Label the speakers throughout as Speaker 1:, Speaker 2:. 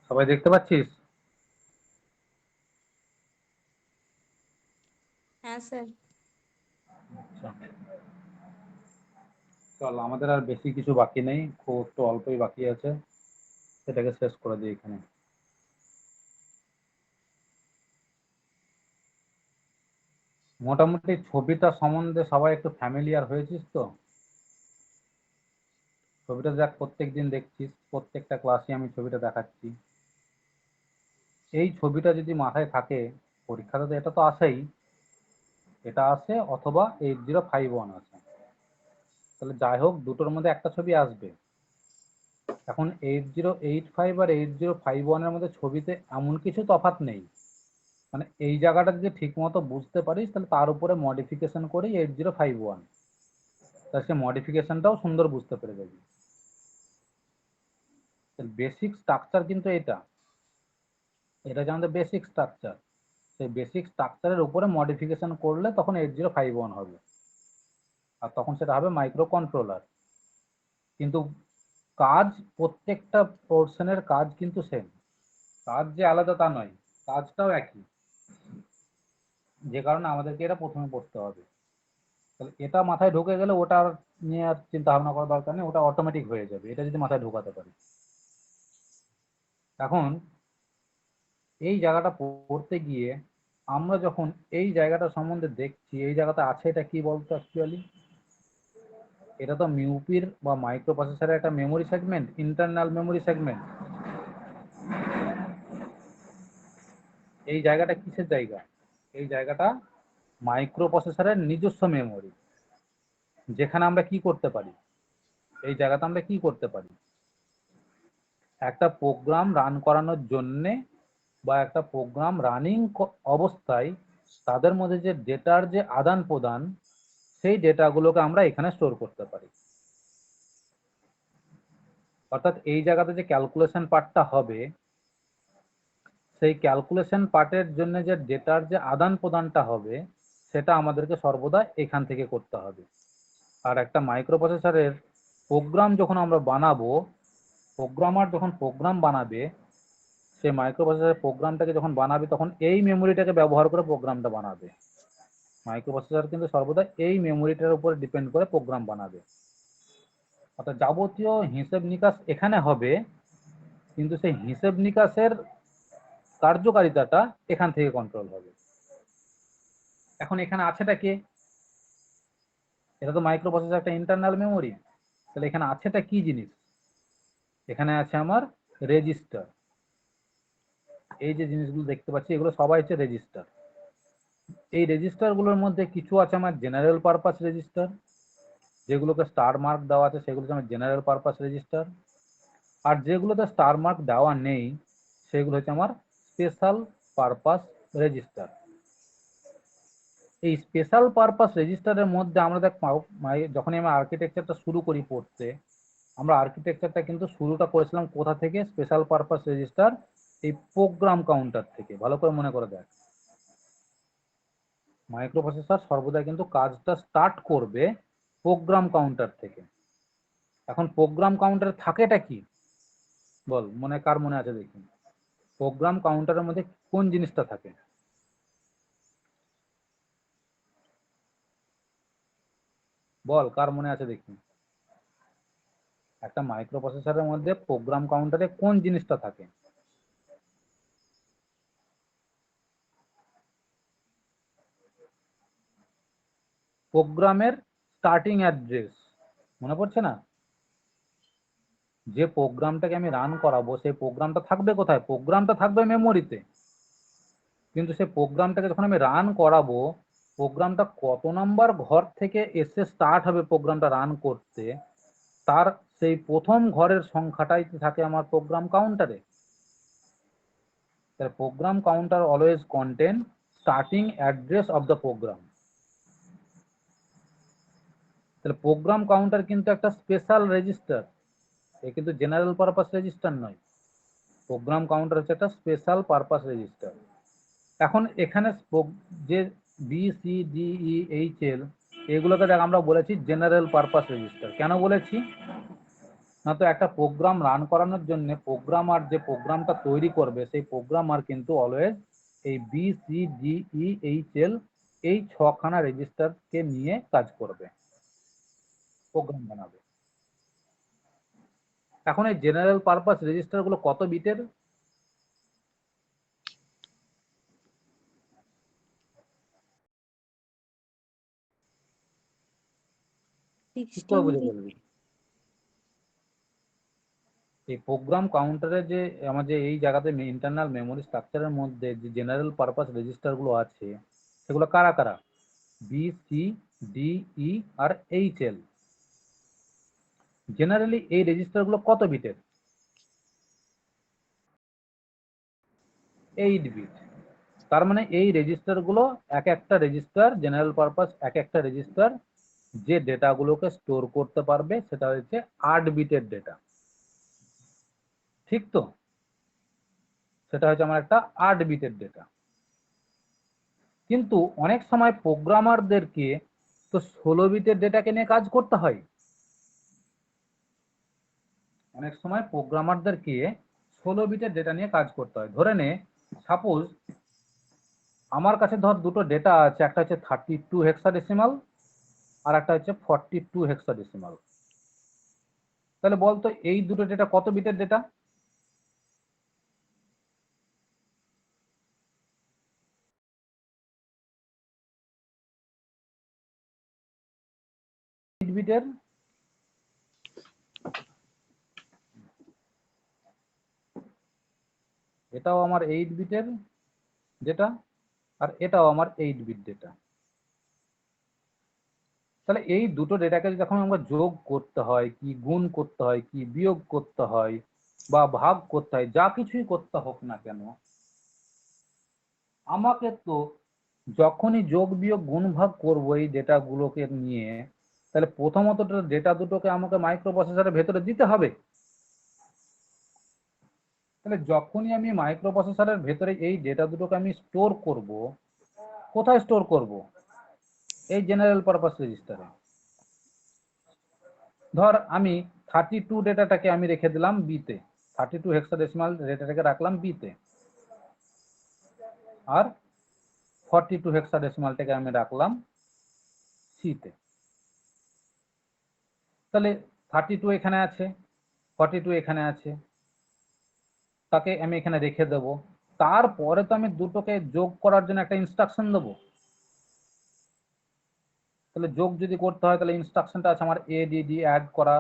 Speaker 1: সবাই দেখতে পাচ্ছিস?
Speaker 2: হ্যাঁ স্যার।
Speaker 1: আচ্ছা, চল আমাদের আর বেশি কিছু বাকি নেই, খুব একটু অল্পই বাকি আছে, সেটাকে শেষ করে দিই এখানে। মোটামুটি ছবিটা সম্বন্ধে সবাই একটু ফ্যামিলিয়ার হয়েছিস তো? ছবিটা দেখ, প্রত্যেকদিন দেখছিস, প্রত্যেকটা ক্লাসে আমি ছবিটা দেখাচ্ছি। এই ছবিটা যদি মাথায় থাকে, পরীক্ষাতে তো এটা তো আসেই, এটা আসে অথবা 8051 আসে। তাহলে যাই হোক, দুটোর মধ্যে একটা ছবি আসবে। এখন 8085 আর 8051 এর মধ্যে ছবিতে এমন কিছু তফাৎ নেই, মানে এই জায়গাটা যদি ঠিক মতো বুঝতে পারিস তাহলে তার উপরে মডিফিকেশন করেই 8051, তা সে মডিফিকেশনটাও সুন্দর বুঝতে পেরে যাবি। বেসিক স্ট্রাকচার কিন্তু এটা এটা যে আমাদের বেসিক স্ট্রাকচার, সেই বেসিক স্ট্রাকচারের উপরে মডিফিকেশন করলে তখন 8051 হবে, আর তখন সেটা হবে মাইক্রো কন্ট্রোলার। কিন্তু কাজ, প্রত্যেকটা পোর্শনের কাজ কিন্তু সেম, কাজ যে আলাদা তা নয়, কাজটাও একই, যে কারণে আমাদেরকে এটা প্রথমে পড়তে হবে। তাহলে এটা মাথায় ঢুকে গেলে ওটা আর নিয়ে আর চিন্তা ভাবনা করার দরকার নেই, ওটা অটোমেটিক হয়ে যাবে, এটা যদি মাথায় ঢোকাতে পারি। এখন এই জায়গাটা পড়তে গিয়ে আমরা যখন এই জায়গাটা সম্বন্ধে দেখছি, এই জায়গাটা আছে, এটা কি বলতো অ্যাকচুয়ালি? এটা তো মিউপির বা মাইক্রো প্রসেসরের একটা memory segment, internal memory segment. এই জায়গাটা কিসের জায়গা? এই জায়গাটা মাইক্রো প্রসেসরের নিজস্ব মেমোরি, যেখানে আমরা কি করতে পারি, এই জায়গাতে আমরা কি করতে পারি, একটা প্রোগ্রাম রান করানোর জন্যে বা একটা প্রোগ্রাম রানিং অবস্থায় তাদের মধ্যে যে ডেটার যে আদান প্রদান, সেই ডেটাগুলোকে আমরা এখানে স্টোর করতে পারি। অর্থাৎ এই জায়গাতে যে ক্যালকুলেশন পার্টটা হবে, সেই ক্যালকুলেশন পার্টের জন্য যে ডেটার যে আদান প্রদানটা হবে, সেটা আমাদেরকে সর্বদা এখান থেকে করতে হবে। আর একটা মাইক্রো প্রসেসরের প্রোগ্রাম যখন আমরা বানাবো, প্রোগ্রামার যখন প্রোগ্রাম বানাবে, সেই মাইক্রো প্রসেসরের প্রোগ্রামটাকে যখন বানাবে তখন এই মেমোরিটাকে ব্যবহার করে প্রোগ্রামটা বানাবে। মাইক্রো প্রসেসর কিন্তু সর্বদা এই মেমোরিটার উপর ডিপেন্ড করে প্রোগ্রাম বানাবে। অর্থাৎ যাবতীয় হিসেব নিকাশ এখানে হবে, কিন্তু সেই হিসেব নিকাশের কার্যকারিতাটা এখান থেকে কন্ট্রোল হবে। এখন এখানে আছেটা কে? এটা তো মাইক্রো প্রসেসর একটা ইন্টারনাল মেমোরি, তাহলে এখানে আছেটা কি জিনিস? এখানে আছে আমার রেজিস্টার। এই যে জিনিসগুলো দেখতে পাচ্ছি, এগুলো সবাই হচ্ছে রেজিস্টার। এই রেজিস্টার গুলোর মধ্যে কিছু আছে আমার জেনারেল পারপাস রেজিস্টার, যেগুলোকে স্টার মার্ক দেওয়া আছে সেগুলো আমার জেনারেল পারপাস রেজিস্টার। আর যেগুলোতে স্টার মার্ক দেওয়া নেই সেগুলো হচ্ছে আমার স্পেশাল পারপাস রেজিস্টার। এই স্পেশাল পারপাস রেজিস্টারের মধ্যে আমরা যখনই আমরা আর্কিটেকচারটা শুরু করি পড়তে, আমরা আর্কিটেকচারটা কিন্তু শুরুটা করেছিলাম কোথা থেকে? স্পেশাল পারপাস রেজিস্টার, এই প্রোগ্রাম কাউন্টার থেকে। ভালো করে মনে করে দেখ, মাইক্রো প্রসেসর সর্বদা কিন্তু কাজটা স্টার্ট করবে প্রোগ্রাম কাউন্টার থেকে। এখন প্রোগ্রাম কাউন্টারে থাকেটা কি বল, কার মনে আছে দেখি? প্রোগ্রাম কাউন্টারের মধ্যে কোন জিনিসটা থাকে? বল, কার মনে আছে দেখি? একটা মাইক্রো প্রসেসরের মধ্যে প্রোগ্রাম কাউন্টারে কোন জিনিসটা থাকে? প্রোগ্রামের স্টার্টিং অ্যাড্রেস। মনে পড়ছে না? যে প্রোগ্রামটাকে আমি রান করাবো সেই প্রোগ্রামটা থাকবে কোথায়? প্রোগ্রামটা থাকবে মেমোরিতে, কিন্তু সেই প্রোগ্রামটাকে যখন আমি রান করাবো, প্রোগ্রামটা কত নাম্বার ঘর থেকে এসে স্টার্ট হবে প্রোগ্রামটা রান করতে, তার সেই প্রথম ঘরের সংখ্যাটাই থাকে আমার প্রোগ্রাম কাউন্টারে। তাহলে program counter always contain starting address of the program. তাহলে প্রোগ্রাম কাউন্টার কিন্তু একটা স্পেশাল রেজিস্টার, এ কিন্তু জেনারেল পারপাস রেজিস্টার নয়। প্রোগ্রাম কাউন্টার হচ্ছে একটা স্পেশাল পারপাস রেজিস্টার। এখন এখানে যে B C D E H L, এগুলোকে দেখ আমরা বলেছি জেনারেল পারপাস রেজিস্টার। কেন বলেছি? না তো একটা প্রোগ্রাম রান করানোর জন্য প্রোগ্রামার যে প্রোগ্রামটা তৈরি করবে সেই প্রোগ্রামার কিন্তু অলওয়েজ এই B C D E H L এই ছখানা রেজিস্টারকে নিয়ে কাজ করবে, প্রোগ্রাম বানাবে। এখন এই জেনারেল পারপাস রেজিস্টার গুলো কত বিটের?
Speaker 2: 16
Speaker 1: বুঝে
Speaker 2: bit।
Speaker 1: বলবি এই প্রোগ্রাম কাউন্টারে যে আমাদের এই জায়গাতে ইন্টারনাল মেমোরি স্ট্রাকচারের মধ্যে যে জেনারেল পারপাস রেজিস্টার গুলো আছে সেগুলো কারা কারা? বি সি ডি ই আর এইচ এল। জেনারেলি এই রেজিস্টার গুলো কত বিটের? 8 বিট। তার মানে এই রেজিস্টার গুলো এক একটা রেজিস্টার জেনারেল পারপাস এক একটা রেজিস্টার যে ডেটা গুলোকে স্টোর করতে পারবে সেটা হচ্ছে 8 বিটের ডেটা, ঠিক তো? সেটা হচ্ছে আমার একটা 8 বিটের ডেটা। কিন্তু অনেক সময় প্রোগ্রামারদেরকে তো 16 বিটের ডেটাকে নিয়ে কাজ করতে হয়। অনেক সময় প্রোগ্রামারদেরকে 16 বিটের ডেটা নিয়ে কাজ করতে হয়। ধরে নে সাপোজ আমার কাছে ধর দুটো ডেটা আছে, একটা হচ্ছে 32 হেক্সাডেসিমাল আর একটা হচ্ছে 42 হেক্সাডেসিমাল। তাহলে বলতো এই দুটো ডেটা কত বিটের ডেটা? বিটের। এটাও আমার 8 বিটের ডেটা আর এটাও আমার 8 বিট ডেটা। তাহলে এই দুটো ডেটাকে যখন আমরা যোগ করতে হয়, কি গুণ করতে হয়, কি বিয়োগ করতে হয় বা ভাগ করতে হয়, যা কিছুই করতে হোক না কেন, আমাকে তো যখনই যোগ বিয়োগ গুণ ভাগ করবো এই ডেটাগুলোকে নিয়ে, তাহলে প্রথমত ডেটা দুটোকে আমাকে মাইক্রো প্রসেসরের ভেতরে দিতে হবে। তাহলে যখনই আমি মাইক্রো প্রসেসরের ভেতরে এই ডেটা দুটোকে আমি স্টোর করব, কোথায় স্টোর করব? এই জেনারেল পারপাস রেজিস্টারে। ধর আমি 32 ডেটাটাকে আমি রেখে দিলাম বিতে, 32 হেক্সাডেসিমাল ডেটাটাকে রাখলাম বিতে, আর 42 হেক্সাডেসিমালটাকে আমি রাখলাম সিতে। তাহলে 32 এখানে আছে, 42 এখানে আছে, তাকে আমি এখানে রেখে দেব। তারপরে তো আমি দুটোকে যোগ করার জন্য একটা ইনস্ট্রাকশন দেবো। তাহলে যোগ যদি করতে হয় তাহলে ইনস্ট্রাকশনটা আছে আমার এডিডি অ্যাড করা।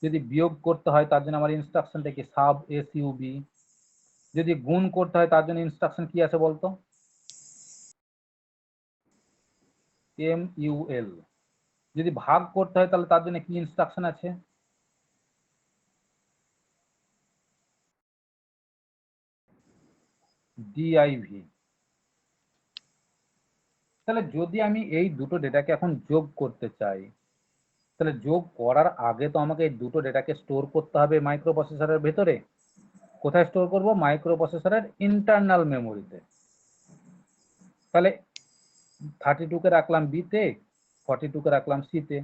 Speaker 1: যদি বিয়োগ করতে হয় তার জন্য আমার ইনস্ট্রাকশনটা কি সাব এসইউবি। যদি গুণ করতে হয় তার জন্য ইনস্ট্রাকশন কি আছে বলতো? এমইউএল। যদি ভাগ করতে হয় তাহলে তার জন্য কি ইনস্ট্রাকশন আছে? ডিআইভি। তাহলে যদি আমি এই দুটো ডেটাকে এখন যোগ করতে চাই, তাহলে যোগ করার আগে তো আমাকে এই দুটো ডেটাকে স্টোর করতে হবে মাইক্রো প্রসেসরের ভেতরে। কোথায় স্টোর করব? মাইক্রো প্রসেসরের ইন্টারনাল মেমোরিতে। তাহলে 32 কে রাখলাম বিতে, 42 কে রাখলাম সিতে।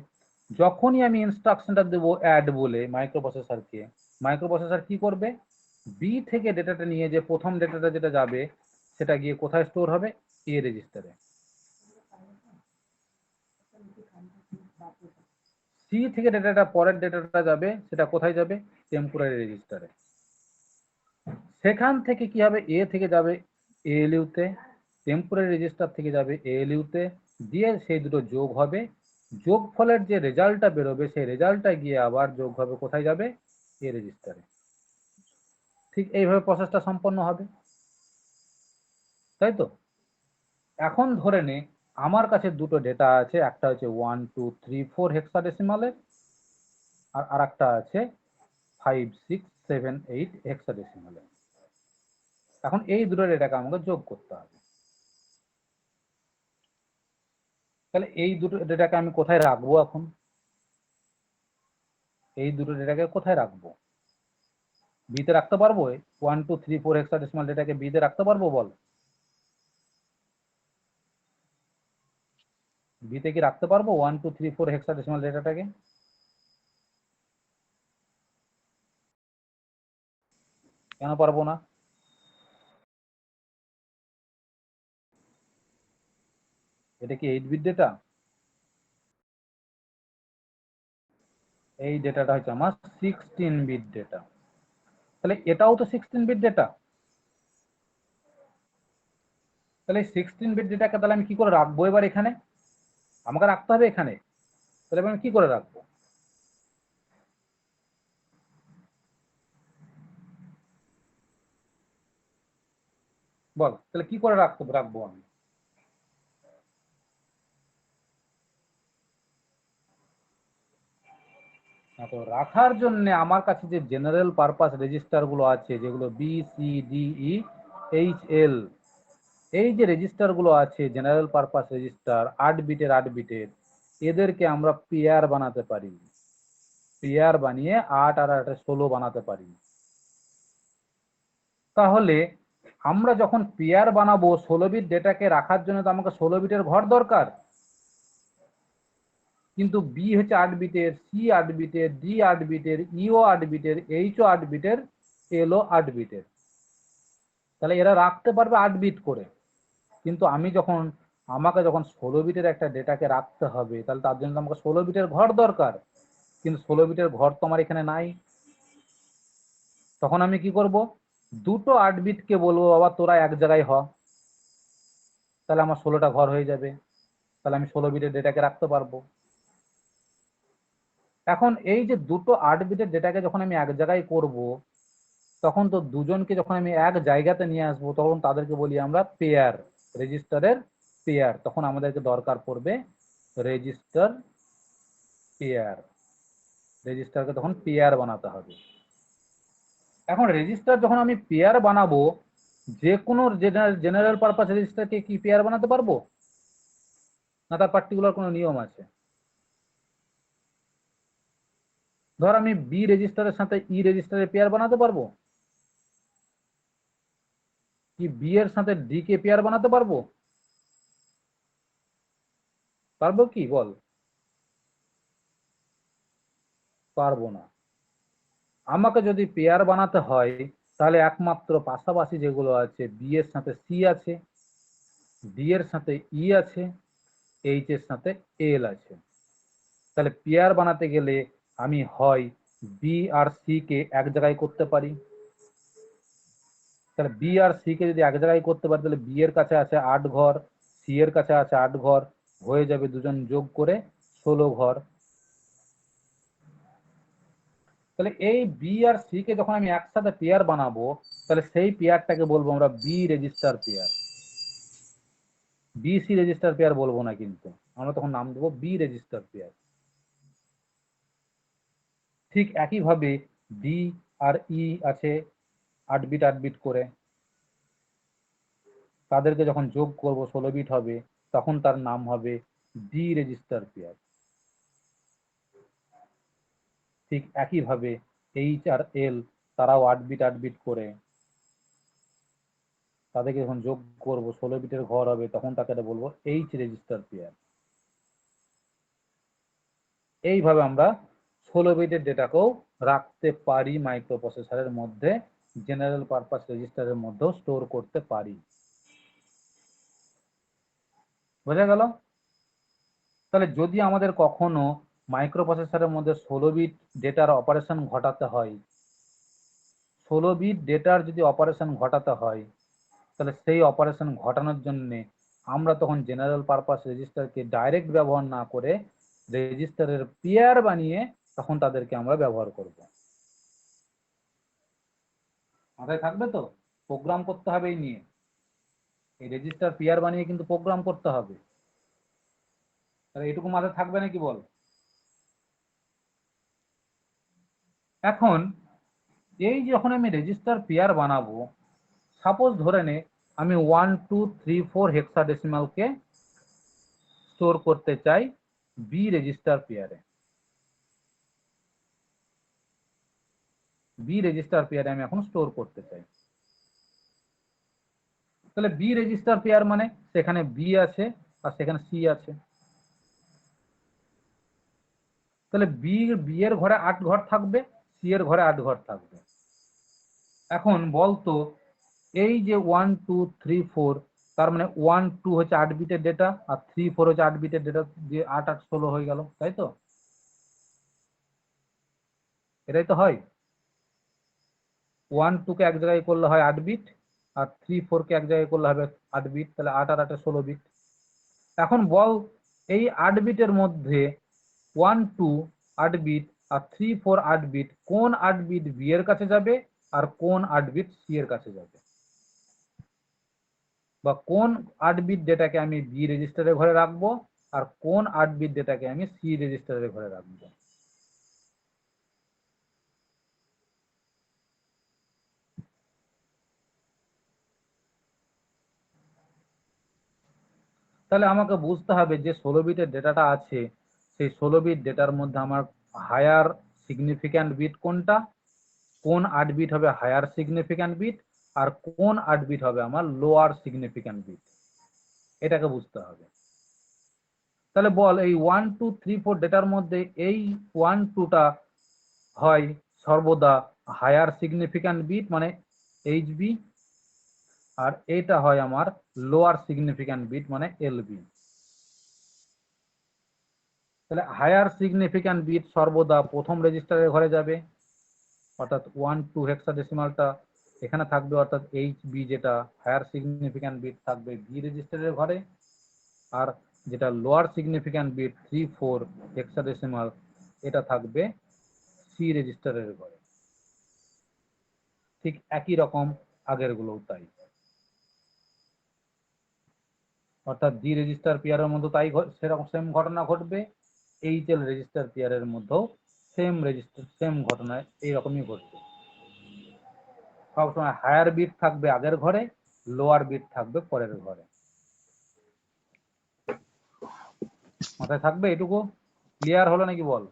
Speaker 1: যখনই আমি ইনস্ট্রাকশনটা দেবো অ্যাড বলে মাইক্রো প্রসেসর কি করবে? বি থেকে ডেটাটা নিয়ে যে প্রথম ডেটাটা যেটা যাবে সেটা গিয়ে কোথায় স্টোর হবে? এ রেজিস্টারে। সি থেকে ডেটাটা পরের ডেটাটা যাবে সেটা কোথায় যাবে? টেম্পোরারি রেজিস্টারে। সেখান থেকে কি হবে? এ থেকে যাবে এএলইউ তে, টেম্পোরারি রেজিস্টার থেকে যাবে এএলইউ তে, দিয়ে সেই দুটো যোগ হবে। যোগফলের যে রেজাল্টটা বেরোবে সেই রেজাল্টটা গিয়ে আবার যোগ হবে কোথায় যাবে? এ রেজিস্টারে। ঠিক এইভাবে প্রসেসটা সম্পন্ন হবে, তাই তো? এখন ধরে নে আমার কাছে দুটো ডেটা আছে, একটা হচ্ছে 1 2 3 4 হেক্সাডেসিমালের আর আরেকটা আছে 5 6 7 8 হেক্সাডেসিমালের। এখন এই দুটো ডেটাকে আমাকে যোগ করতে হবে। তাহলে এই দুটো ডেটাকে আমি কোথায় রাখবো এখন? এই দুটো ডেটাকে কোথায় রাখবো? বিতে রাখতে পারবো? 1 2 3 4 হেক্সাডেসিমাল ডেটাকে বিতে রাখতে পারবো বল? বিতে কি রাখতে পারবো 1 2 3 4 হেক্সাডেসিমাল ডেটাটাকে? কেন পারবো না? এটা কি 8 বিট ডেটা? এই ডেটাটা হচ্ছে আমার 16 বিট ডেটা। তাহলে এটাও তো 16 বিট ডেটা। তাহলে 16 বিট ডেটাকে তাহলে আমি কি করে রাখবো এবার এখানে? আমাকে রাখতে হবে এখানে। তাহলে আমি কি করে রাখবো? বল, তাহলে কি করে রাখবো আমি? তো রাখার জন্য আমার কাছে যে জেনারেল পারপাস রেজিস্টার গুলো আছে, যেগুলো B C D E H L, এই যে রেজিস্টার গুলো আছে জেনারেল পারপাস রেজিস্টার 8 বিটের, এদেরকে আমরা পেয়ার বানাতে পারি। পেয়ার বানিয়ে 8 আর 8 16 বানাতে পারি। তাহলে আমরা যখন পেয়ার বানাবো 16 বিট ডেটাকে রাখার জন্য তো আমাকে 16 বিটের ঘর দরকার। কিন্তু বি হচ্ছে 8 বিটের, সি 8 বিটের, ডি 8 বিটের, ইও 8 বিটের, এইচও 8 বিটের, এলও 8 বিটের। তাহলে এরা রাখতে পারবে 8 বিট করে। কিন্তু আমাকে যখন 16 বিটের একটা ডেটাকে রাখতে হবে, তাহলে তার জন্য আমাকে 16 বিটের ঘর দরকার। কিন্তু 16 বিটের ঘর তো আমার এখানে নাই। তখন আমি কি করব? দুটো 8 বিটকে বলবো, বাবা তোরা এক জায়গায় হ। তাহলে আমার 16টা ঘর হয়ে যাবে। তাহলে আমি 16 বিটের ডেটাকে রাখতে পারবো। এখন এই যে দুটো 8 বিটের ডেটাকে যখন আমি এক জায়গায় করব, তখন তো দুজনকে যখন আমি এক জায়গাতে নিয়ে আসবো, তখন তাদেরকে বলি আমরা পেয়ার, রেজিস্টারের পেয়ার। তখন আমাদেরকে দরকার পড়বে রেজিস্টার পেয়ার। রেজিস্টারকে তখন পেয়ার বানাতে হবে। এখন রেজিস্টার যখন আমি পেয়ার বানাবো, যে কোনো জেনারেল পারপাস রেজিস্টারকে কি পেয়ার বানাতে পারবো, না তার পার্টিকুলার কোনো নিয়ম আছে? ধর আমি বি রেজিস্টারের সাথে ই রেজিস্টারের পেয়ার বানাতে পারবো, কি বি এর সাথে ডি কে পেয়ার বানাতে পারবো? পারবো কি বল? পারবো না। আমাকে যদি পেয়ার বানাতে হয়, তাহলে একমাত্র পাশাপাশি যেগুলো আছে, বি এর সাথে সি আছে, ডি এর সাথে ই আছে, এইচ এর সাথে এল আছে। তাহলে পেয়ার বানাতে গেলে আমি হয় বি আর সি কে এক জায়গায় করতে পারি। তাহলে বি আর সি কে যদি এক জায়গায় করতে পারি, তাহলে বি এর কাছে আছে 8 ঘর, সি এর কাছে আছে 8 ঘর, হয়ে যাবে দুজন যোগ করে 16 ঘর। তাহলে এই বি আর সি কে যখন আমি একসাথে পেয়ার বানাবো, তাহলে সেই পেয়ারটাকে বলবো আমরা B register pair. B C register pair বলবো না, কিন্তু আমরা তখন নাম দেবো বি রেজিস্টার পেয়ার। ঠিক একইভাবে ডি আর ই আছে 8 বিট করে, তাদেরকে যখন যোগ করব 16 বিট হবে, তখন তার নাম হবে ডি রেজিস্টার পেয়ার। ঠিক একইভাবে এইচ আর এল, তারাও 8 বিট করে, তাদেরকে যখন যোগ করব 16 বিটের ঘর হবে, তখন তাকে বলবো এইচ রেজিস্টার পেয়ার। এইভাবে আমরা 16 বিটের ডেটাকেও রাখতে পারি মাইক্রো প্রসেসরের মধ্যে, জেনারেল পারপাস রেজিস্টারের মধ্যেও স্টোর করতে পারি। বোঝা গেল? তাহলে যদি আমাদের কখনো মাইক্রো প্রসেসরের মধ্যে 16 বিট ডেটার অপারেশন ঘটাতে হয়, 16 বিট ডেটার যদি অপারেশন ঘটাতে হয়, তাহলে সেই অপারেশন ঘটানোর জন্য আমরা তখন জেনারেল পারপাস রেজিস্টারকে ডাইরেক্ট ব্যবহার না করে রেজিস্টারের পেয়ার বানিয়ে তখন তাদেরকে আমরা ব্যবহার করব। মাথায় থাকবে তো? প্রোগ্রাম করতে হবে এই নিয়ে, এই রেজিস্টার পেয়ার বানিয়ে কিন্তু প্রোগ্রাম করতে হবে। তাহলে এটুকু মাথায় থাকবে নাকি বল? এখন এই যখন আমি রেজিস্টার পেয়ার বানাবো, সাপোজ ধরে নে আমি 1 2 3 4 হেক্সাডেসিমালকে স্টোর করতে চাই বি রেজিস্টার পেয়ারে। বি রেজিস্টার পেয়ারে আমি এখন স্টোর করতে চাই। তাহলে বি রেজিস্টার পেয়ার মানে সেখানে বি আছে আর সেখানে সি আছে। তাহলে বি এর ঘরে 8 ঘর থাকবে, সি এর ঘরে 8 ঘর থাকবে। এখন বলতো এই যে 1 2 3 4, তার মানে 1 2 হচ্ছে 8 বিটের ডেটা আর 3 4 হচ্ছে 8 বিটের ডেটা, দিয়ে 8 8 16 হয়ে গেল, তাই তো? এটাই তো হয়। 1 2 কে এক জায়গায় করলে হয় 8 বিট, আর 3 4 কে এক জায়গায় করলে হবে 8 বিট, তাহলে 8 আর 8 16 বিট। এখন বল এই 8 বিটের মধ্যে 1 2 8 বিট আর 3 4 8 বিট, কোন 8 বিট বি এর কাছে যাবে আর কোন 8 বিট সি এর কাছে যাবে, বা কোন 8 বিট ডেটাকে আমি বি রেজিস্টারের ঘরে রাখবো আর কোন 8 বিট ডেটাকে আমি সি রেজিস্টারের ঘরে রাখবো। তাহলে আমাকে বুঝতে হবে যে 16 বিটের ডেটাটা আছে, সেই 16 বিট ডেটার মধ্যে আমার হায়ার সিগনিফিক্যান্ট বিট কোনটা, কোন 8 বিট হবে হায়ার সিগনিফিক্যান্ট বিট, আর কোন 8 বিট হবে আমার লোয়ার সিগনিফিক্যান্ট বিট, এটাকে বুঝতে হবে। তাহলে বল এই 1 2 3 4 ডেটার মধ্যে এই 1 2টা হয় সর্বদা হায়ার সিগনিফিক্যান্ট বিট মানে এইচবি, আর এটা হয় আমার লোয়ার সিগনিফিক্যান্ট বিট মানে এলবি। তাহলে হায়ার সিগনিফিক্যান্ট বিট সর্বদা প্রথম রেজিস্টারের ঘরে যাবে, অর্থাৎ 1 2 হেক্সাডেসিমালটা এখানে থাকবে, অর্থাৎ এইচবি যেটা হায়ার সিগনিফিক্যান্ট বিট থাকবে বি রেজিস্টারের ঘরে, আর যেটা লোয়ার সিগনিফিক্যান্ট বিট 3 4 হেক্সাডেসিমাল এটা থাকবে সি রেজিস্টারের ঘরে। ঠিক একই রকম আগের গুলোও তাই, অর্থাৎ ডি রেজিস্টার পেয়ারের মধ্যে তাই সেরকম সেম ঘটনা ঘটবে, এইচএল রেজিস্টার পেয়ারের মধ্যেও সেম ঘটনা এইরকমই ঘটবে। সবসময় হায়ার বিট থাকবে আগের ঘরে, লোয়ার বিট থাকবে পরের ঘরে। মাথায় থাকবে এটুকু? ক্লিয়ার হলো নাকি বল,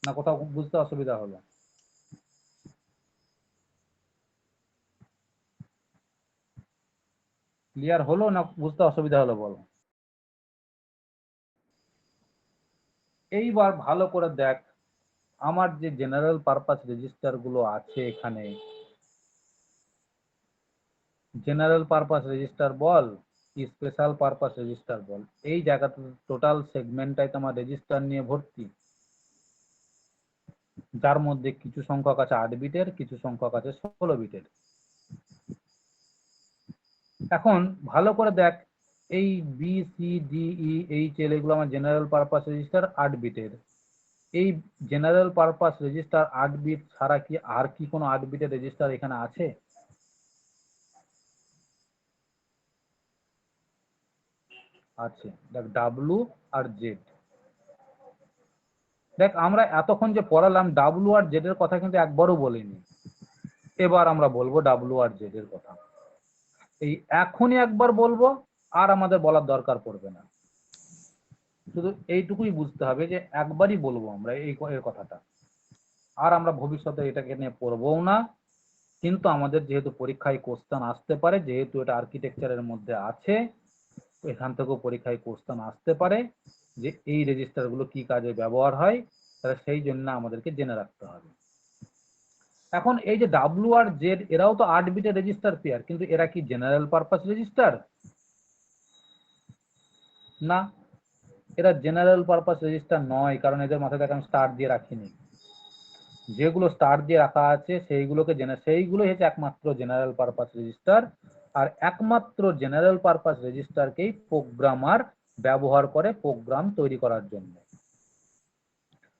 Speaker 1: না কোথাও বুঝতে অসুবিধা হলো? ক্লিয়ার হলো না বুঝতে অসুবিধা হলো বল? এইবার ভালো করে দেখ, আমার যে জেনারেল পারপাস রেজিস্টার গুলো আছে এখানে, জেনারেল পারপাস রেজিস্টার বল কি স্পেশাল পারপাস রেজিস্টার বল, এই জায়গাতে টোটাল সেগমেন্টটাই তোমার রেজিস্টার নিয়ে ভর্তি, যার মধ্যে কিছু সংখ্যক আছে 8 বিটের, কিছু সংখ্যক আছে 16 বিটের। এখন ভালো করে দেখ, এই B C D E H L এগুলো আমার জেনারেল পারপাস রেজিস্টার 8 বিটের। এই জেনারেল পারপাস রেজিস্টার 8 বিট ছাড়া কি আর কি কোনো 8 বিটের রেজিস্টার এখানে আছে? আছে, দেখ ডাব্লু আর জেড। দেখ আমরা এতক্ষণ যে পড়ালাম ডাব্লু আর জেড এর কথা কিন্তু একবারও বলিনি, এবার আমরা বলবো ডাব্লু আর জেড এর কথা। এই এখনই একবার বলবো, আর আমাদের বলার দরকার পড়বে না, শুধু এইটুকুই বুঝতে হবে যে একবারই বলবো আমরা এর কথাটা, আর আমরা ভবিষ্যতে এটাকে নিয়ে পড়বও না। কিন্তু আমাদের যেহেতু পরীক্ষায় কোশ্চেন আসতে পারে, যেহেতু এটা আর্কিটেকচারের মধ্যে আছে, এখান থেকেও পরীক্ষায় কোশ্চেন আসতে পারে যে এই রেজিস্টার গুলো কি কাজে ব্যবহার হয়, তাহলে সেই জন্য আমাদেরকে জেনে রাখতে হবে। এখন এই যে ডাব্লু আর জেড এরাও তো 8 বিটের রেজিস্টার পেয়ার, কিন্তু এরা কি জেনারেল পারপাস রেজিস্টার? না, এরা জেনারেল পারপাস রেজিস্টার নয়, কারণ এদের মাথায় দেখেন স্টার দিয়ে রাখিনি। যেগুলো স্টার দিয়ে রাখা আছে সেইগুলোই হচ্ছে একমাত্র জেনারেল পারপাস রেজিস্টার, আর একমাত্র জেনারেল পারপাস রেজিস্টারকেই প্রোগ্রামার ব্যবহার করে প্রোগ্রাম তৈরি করার জন্য।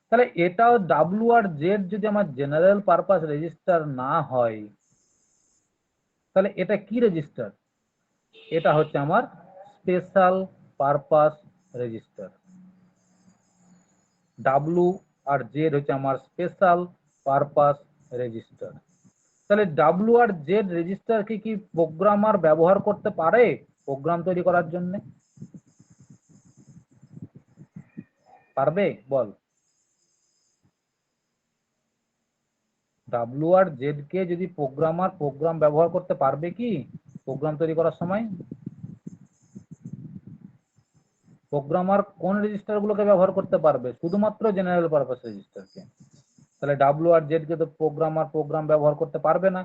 Speaker 1: তাহলে এটাও ডাব্লু আর জেড যদি আমার জেনারেল পারপাস রেজিস্টার না হয়, তাহলে এটা কি রেজিস্টার? এটা হচ্ছে আমার স্পেশাল পারপাস রেজিস্টার। ডাব্লু আর জেড হচ্ছে আমার স্পেশাল পারপাস রেজিস্টার। তাহলে ডাব্লু আর জেড রেজিস্টারকে কি প্রোগ্রামার ব্যবহার করতে পারে প্রোগ্রাম তৈরি করার জন্য? পারবে বল? ডাব্লু আর জেড কে যদি প্রোগ্রামার প্রোগ্রাম ব্যবহার করতে পারবে কি প্রোগ্রাম তৈরি করার সময়? প্রোগ্রামার কোন রেজিস্টার গুলোকে ব্যবহার করতে পারবে? শুধুমাত্র জেনারেল পারপাস রেজিস্টারকে। তাহলে ডাব্লু আর জেড কে তো প্রোগ্রামার প্রোগ্রাম ব্যবহার করতে পারবে না।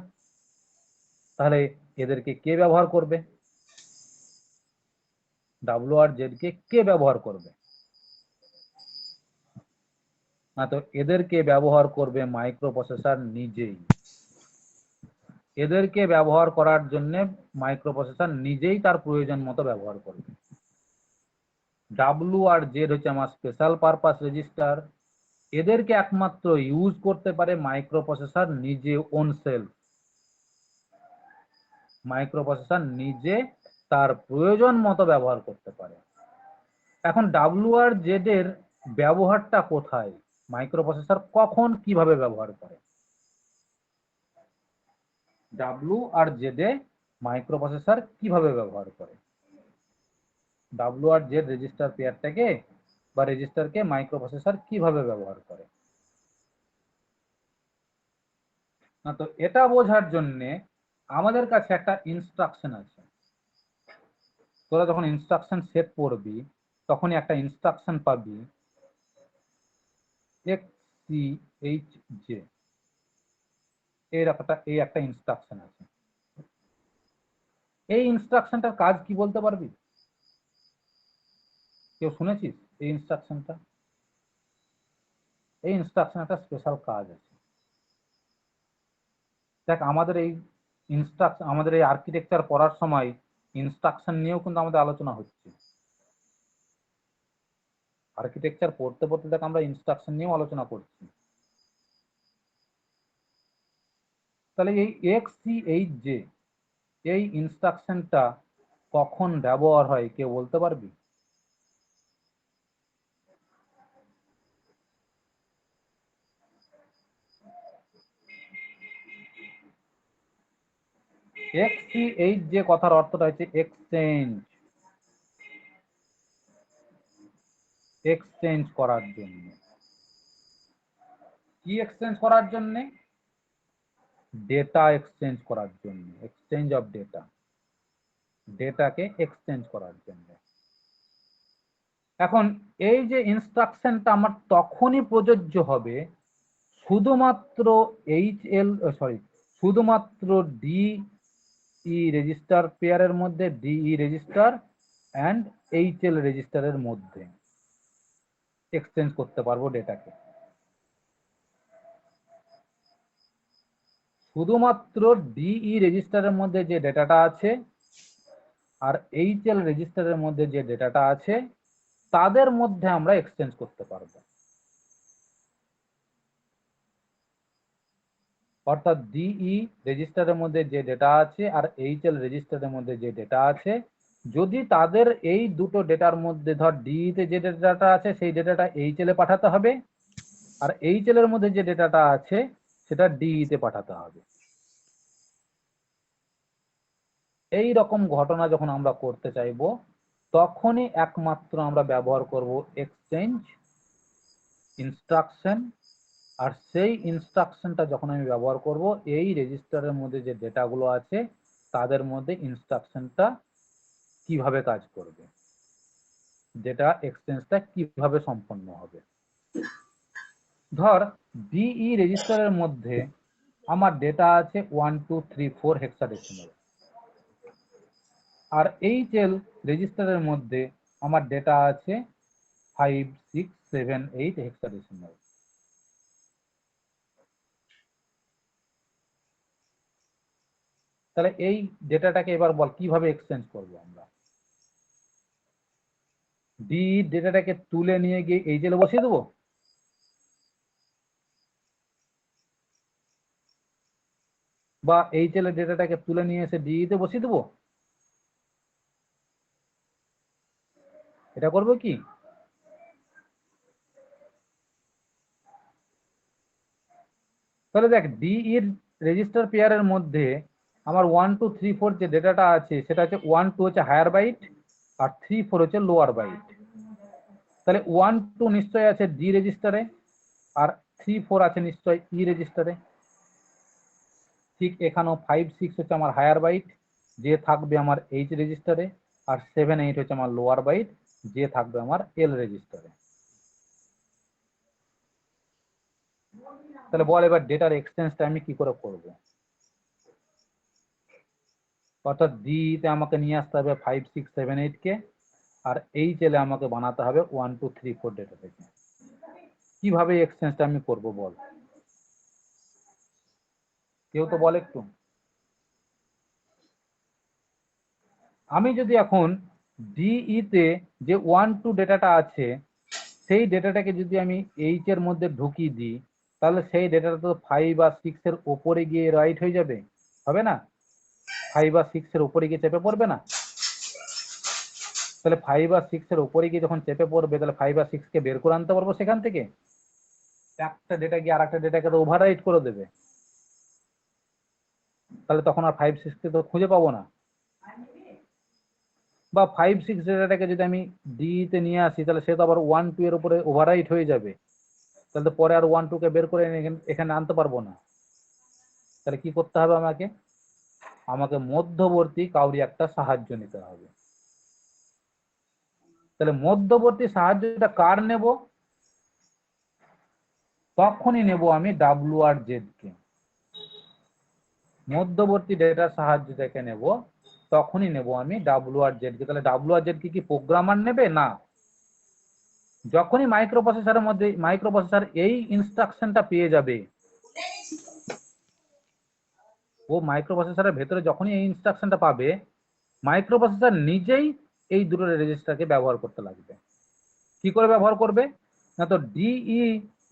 Speaker 1: তাহলে এদেরকে কে ব্যবহার করবে? ডাব্লিউ আর জেড কে ব্যবহার করবে? না, তো এদেরকে ব্যবহার করবে মাইক্রোপ্রসেসর নিজেই। এদেরকে ব্যবহার করার জন্য মাইক্রোপ্রসেসর নিজেই তার প্রয়োজন মতো ব্যবহার করবে। ডাব্লিউ আর জেড হচ্ছে আমার স্পেশাল পারপাস রেজিস্টার। এদেরকে একমাত্র ইউজ করতে পারে মাইক্রোপ্রসেসর নিজে, ওন সেলফ। মাইক্রোপ্রসেসর নিজে তার প্রয়োজন মতো ব্যবহার করতে পারে। এখন ডাব্লিউ আর জেড এর ব্যবহারটা কোথায়? মাইক্রোপ্রসেসর কখন কিভাবে ব্যবহার করে? ডাব্লিউ আর জেড এ মাইক্রোপ্রসেসর কিভাবে ব্যবহার করে? ডাব্লিউ আর জেড রেজিস্টার পেয়ারটাকে বা রেজিস্টারকে মাইক্রোপ্রসেসর কিভাবে ব্যবহার করে? না, তো এটা বোঝার জন্য আমাদের কাছে একটা ইনস্ট্রাকশন আছে। তোরা যখন ইনস্ট্রাকশন সেট পড়বি তখনই একটা ইনস্ট্রাকশন পাবি XCHJ, এই একটা ইনস্ট্রাকশন আছে। এই ইনস্ট্রাকশনটার কাজ কি বলতে পারবি? কেউ শুনেছিস এই ইনস্ট্রাকশনটা? এই ইনস্ট্রাকশন একটা স্পেশাল কাজ আছে। দেখ, আমাদের এই ইনস্ট্রাকশন, আমাদের এই আর্কিটেকচার পড়ার সময় ইনস্ট্রাকশন নিয়েও কিন্তু আমাদের আলোচনা হচ্ছে। আর্কিটেকচার পড়তে পড়তে দেখ আমরা ইনস্ট্রাকশন নিয়েও আলোচনা করছি। তাহলে এই XCHJ এই ইনস্ট্রাকশনটা কখন ব্যবহার হয় কেউ বলতে পারবি? XCHJ কথার অর্থটা হচ্ছে এক্সচেঞ্জ। এক্সচেঞ্জ করার জন্য। কি এক্সচেঞ্জ করার জন্য? ডেটা এক্সচেঞ্জ করার জন্য। এক্সচেঞ্জ অফ ডেটা, ডেটাকে এক্সচেঞ্জ করার জন্য। এখন এই যে ইনস্ট্রাকশনটা আমার তখনই প্রযোজ্য হবে শুধুমাত্র শুধুমাত্র ডিই রেজিস্টার পেয়ারের মধ্যে, ডিই রেজিস্টার অ্যান্ড এইচএল রেজিস্টারের মধ্যে এক্সচেঞ্জ করতে পারবো ডেটাকে। শুধুমাত্র ডিই রেজিস্টারের মধ্যে যে ডেটাটা আছে আর এইচএল রেজিস্টারের মধ্যে যে ডেটাটা আছে তাদের মধ্যে আমরা এক্সচেঞ্জ করতে পারবো। অর্থাৎ ডিই রেজিস্টারের মধ্যে যে ডেটা আছে আর এইচএল রেজিস্টারের মধ্যে যে ডেটা আছে, যদি তাদের এই দুটো ডেটার মধ্যে ধর ডিই তে যে ডেটাটা আছে সেই ডেটাটা এইচএল এ পাঠাতে হবে, আর এইচএল এর মধ্যে যে ডেটাটা আছে সেটা ডিই তে পাঠাতে হবে। এই রকম ঘটনা যখন আমরা করতে চাইব তখনই একমাত্র আমরা ব্যবহার করব এক্সচেঞ্জ ইনস্ট্রাকশন। আর সেই ইনস্ট্রাকশনটা যখন আমি ব্যবহার করব এই রেজিস্টারের মধ্যে যে ডেটাগুলো আছে তাদের মধ্যে ইনস্ট্রাকশনটা কিভাবে কাজ করবে, ডেটা এক্সচেঞ্জটা কিভাবে সম্পন্ন হবে। ধর ডিই রেজিস্টারের মধ্যে আমার ডেটা আছে 1 2 3 4 হেক্সাডেসিমাল, আর এইচএল রেজিস্টারের মধ্যে আমার ডেটা আছে 5 6 7 8 হেক্সাডেসিমাল। তাহলে এই ডেটাটাকে এবার বল কিভাবে এক্সচেঞ্জ করবো আমরা? ডি ডেটাটাকে তুলে নিয়ে গিয়ে এইচএল বসিয়ে দেবো, বা এইচএল এর ডেটাটাকে তুলে নিয়ে এসে ডিই তে বসিয়ে দেবো? এটা করবো কি? তাহলে দেখ ডিই রেজিস্টার পেয়ারের মধ্যে আমার 1 2 3 4 যে ডেটাটা আছে সেটা হচ্ছে 1 2 হচ্ছে হায়ার বাইট আর 3 4 হচ্ছে লোয়ার বাইট। তাহলে 1 2 নিশ্চয়ই আছে ডি রেজিস্টারে আর 3 4 আছে নিশ্চয়ই ই রেজিস্টারে। ঠিক এখানেও 5 6 হচ্ছে আমার হায়ার বাইট যে থাকবে আমার এইচ রেজিস্টারে, আর 7 8 হচ্ছে আমার লোয়ার বাইট যে থাকবে আমার এল রেজিস্টারে। তাহলে বল এবার ডেটার এক্সচেঞ্জটা আমি কি করে করব? অর্থাৎ ডি তে আমাকে নিয়ে আসতে হবে 5 6 7 8 কে, আর এইচ এল আমাকে বানাতে হবে 1 2 3 4 ডেটা থেকে। কিভাবে এক্সচেঞ্জটা আমি করব বল, কেউ তো বল একটু। আমি যদি এখন ডিই তে যে 1 2 ডেটাটা আছে সেই ডেটাটাকে যদি আমি এইচ এর মধ্যে ঢুকিয়ে দিই, তাহলে সেই ডেটাটা তো 5 আর 6 এর উপরে গিয়ে রাইট হয়ে যাবে, হবে না? 5 আর 6 এর উপরে গিয়ে চেপে পড়বে না? তাহলে 5 আর 6 এর উপরে গিয়ে যখন চেপে পড়বে, তাহলে 5 আর 6 কে বের করে আনতে পারবো সেখান থেকে। একটা ডেটা গিয়ে আর একটা ডেটাকে তো ওভাররাইট করে দেবে, তাহলে তখন আর 5 6 কে তো খুঁজে পাবো না। বা 5 6 ডেটাটাকে যদি আমি ডি তে নিয়ে আসি, তাহলে সে তো আবার 1 2 এর উপরে ওভাররাইট হয়ে যাবে, তাহলে তো পরে আর 1 2 কে বের করে এখানে আনতে পারবো না। তাহলে কি করতে হবে আমাকে? আমাকে মধ্যবর্তী কাউরি একটা সাহায্য নিতে হবে। তাহলে মধ্যবর্তী সাহায্যটা কার নেব? তখনই নেব আমি ডাব্লিউ আর জেড কে। মধ্যবর্তী ডেটার সাহায্য থেকে নেব, তখনই নেব আমি ডাব্লিউ আর জেড কে। তাহলে ডাব্লিউ আর জেড কি প্রোগ্রামার নেবে না? যখনই মাইক্রোপ্রসেসরের মধ্যে মাইক্রোপ্রসেসর এই ইনস্ট্রাকশনটা পেয়ে যাবে, ও মাইক্রোপ্রসেসরের ভেতরে যখনই এই ইনস্ট্রাকশনটা পাবে, মাইক্রোপ্রসেসর নিজেই এই দুটো রেজিস্টারকে ব্যবহার করতে লাগবে। কি করে ব্যবহার করবে না, তো ডিই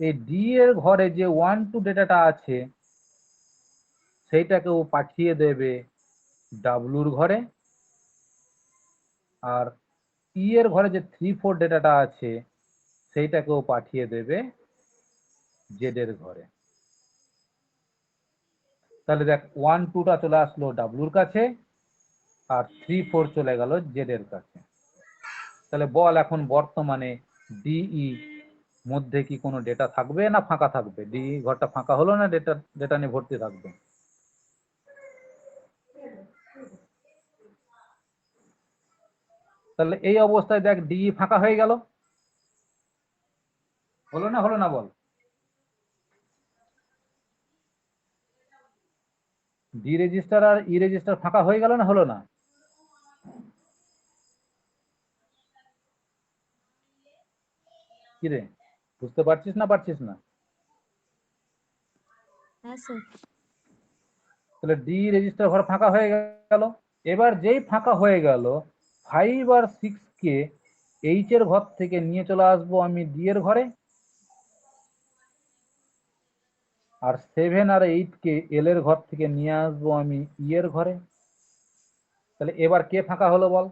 Speaker 1: এই ডি এর ঘরে যে 1 2 ডেটাটা আছে সেইটাকে ও পাঠিয়ে দেবে ডাব্লুর ঘরে, আর ই এর ঘরে যে 3 4 ডেটাটা আছে সেইটাকেও পাঠিয়ে দেবে জেড এর ঘরে। তাহলে দেখ 1 2 টা চলে আসলো ডাব্লুর কাছে, আর 3 4 চলে গেল জেড এর কাছে। তাহলে বল এখন বর্তমানে ডিই মধ্যে কি কোনো ডেটা থাকবে না ফাঁকা থাকবে? ডিই ঘরটা ফাঁকা হলো না ডেটা ডেটা নিয়ে ভর্তি থাকবে? তাহলে এই অবস্থায় দেখ ডিই ফাঁকা হয়ে গেল, হলো না? হলো না বল? ডি রেজিস্টার আর ই রেজিস্টার ফাঁকা হয়ে গেল না হলো না? কি রে, বুঝতে পারছিস না পারছিস না?
Speaker 2: হ্যাঁ স্যার।
Speaker 1: তাহলে ডি রেজিস্টার ঘর ফাঁকা হয়ে গেল। এবার যেই ফাঁকা হয়ে গেল, 5 আর 6 কে এইচ এর ঘর থেকে নিয়ে চলে আসবো আমি ডি এর ঘরে, আর 7 আর 8 কে এল এর ঘর থেকে নিয়ে আসবো আমি ই এর ঘরে। তাহলে এবার কে ফাঁকা হলো বল?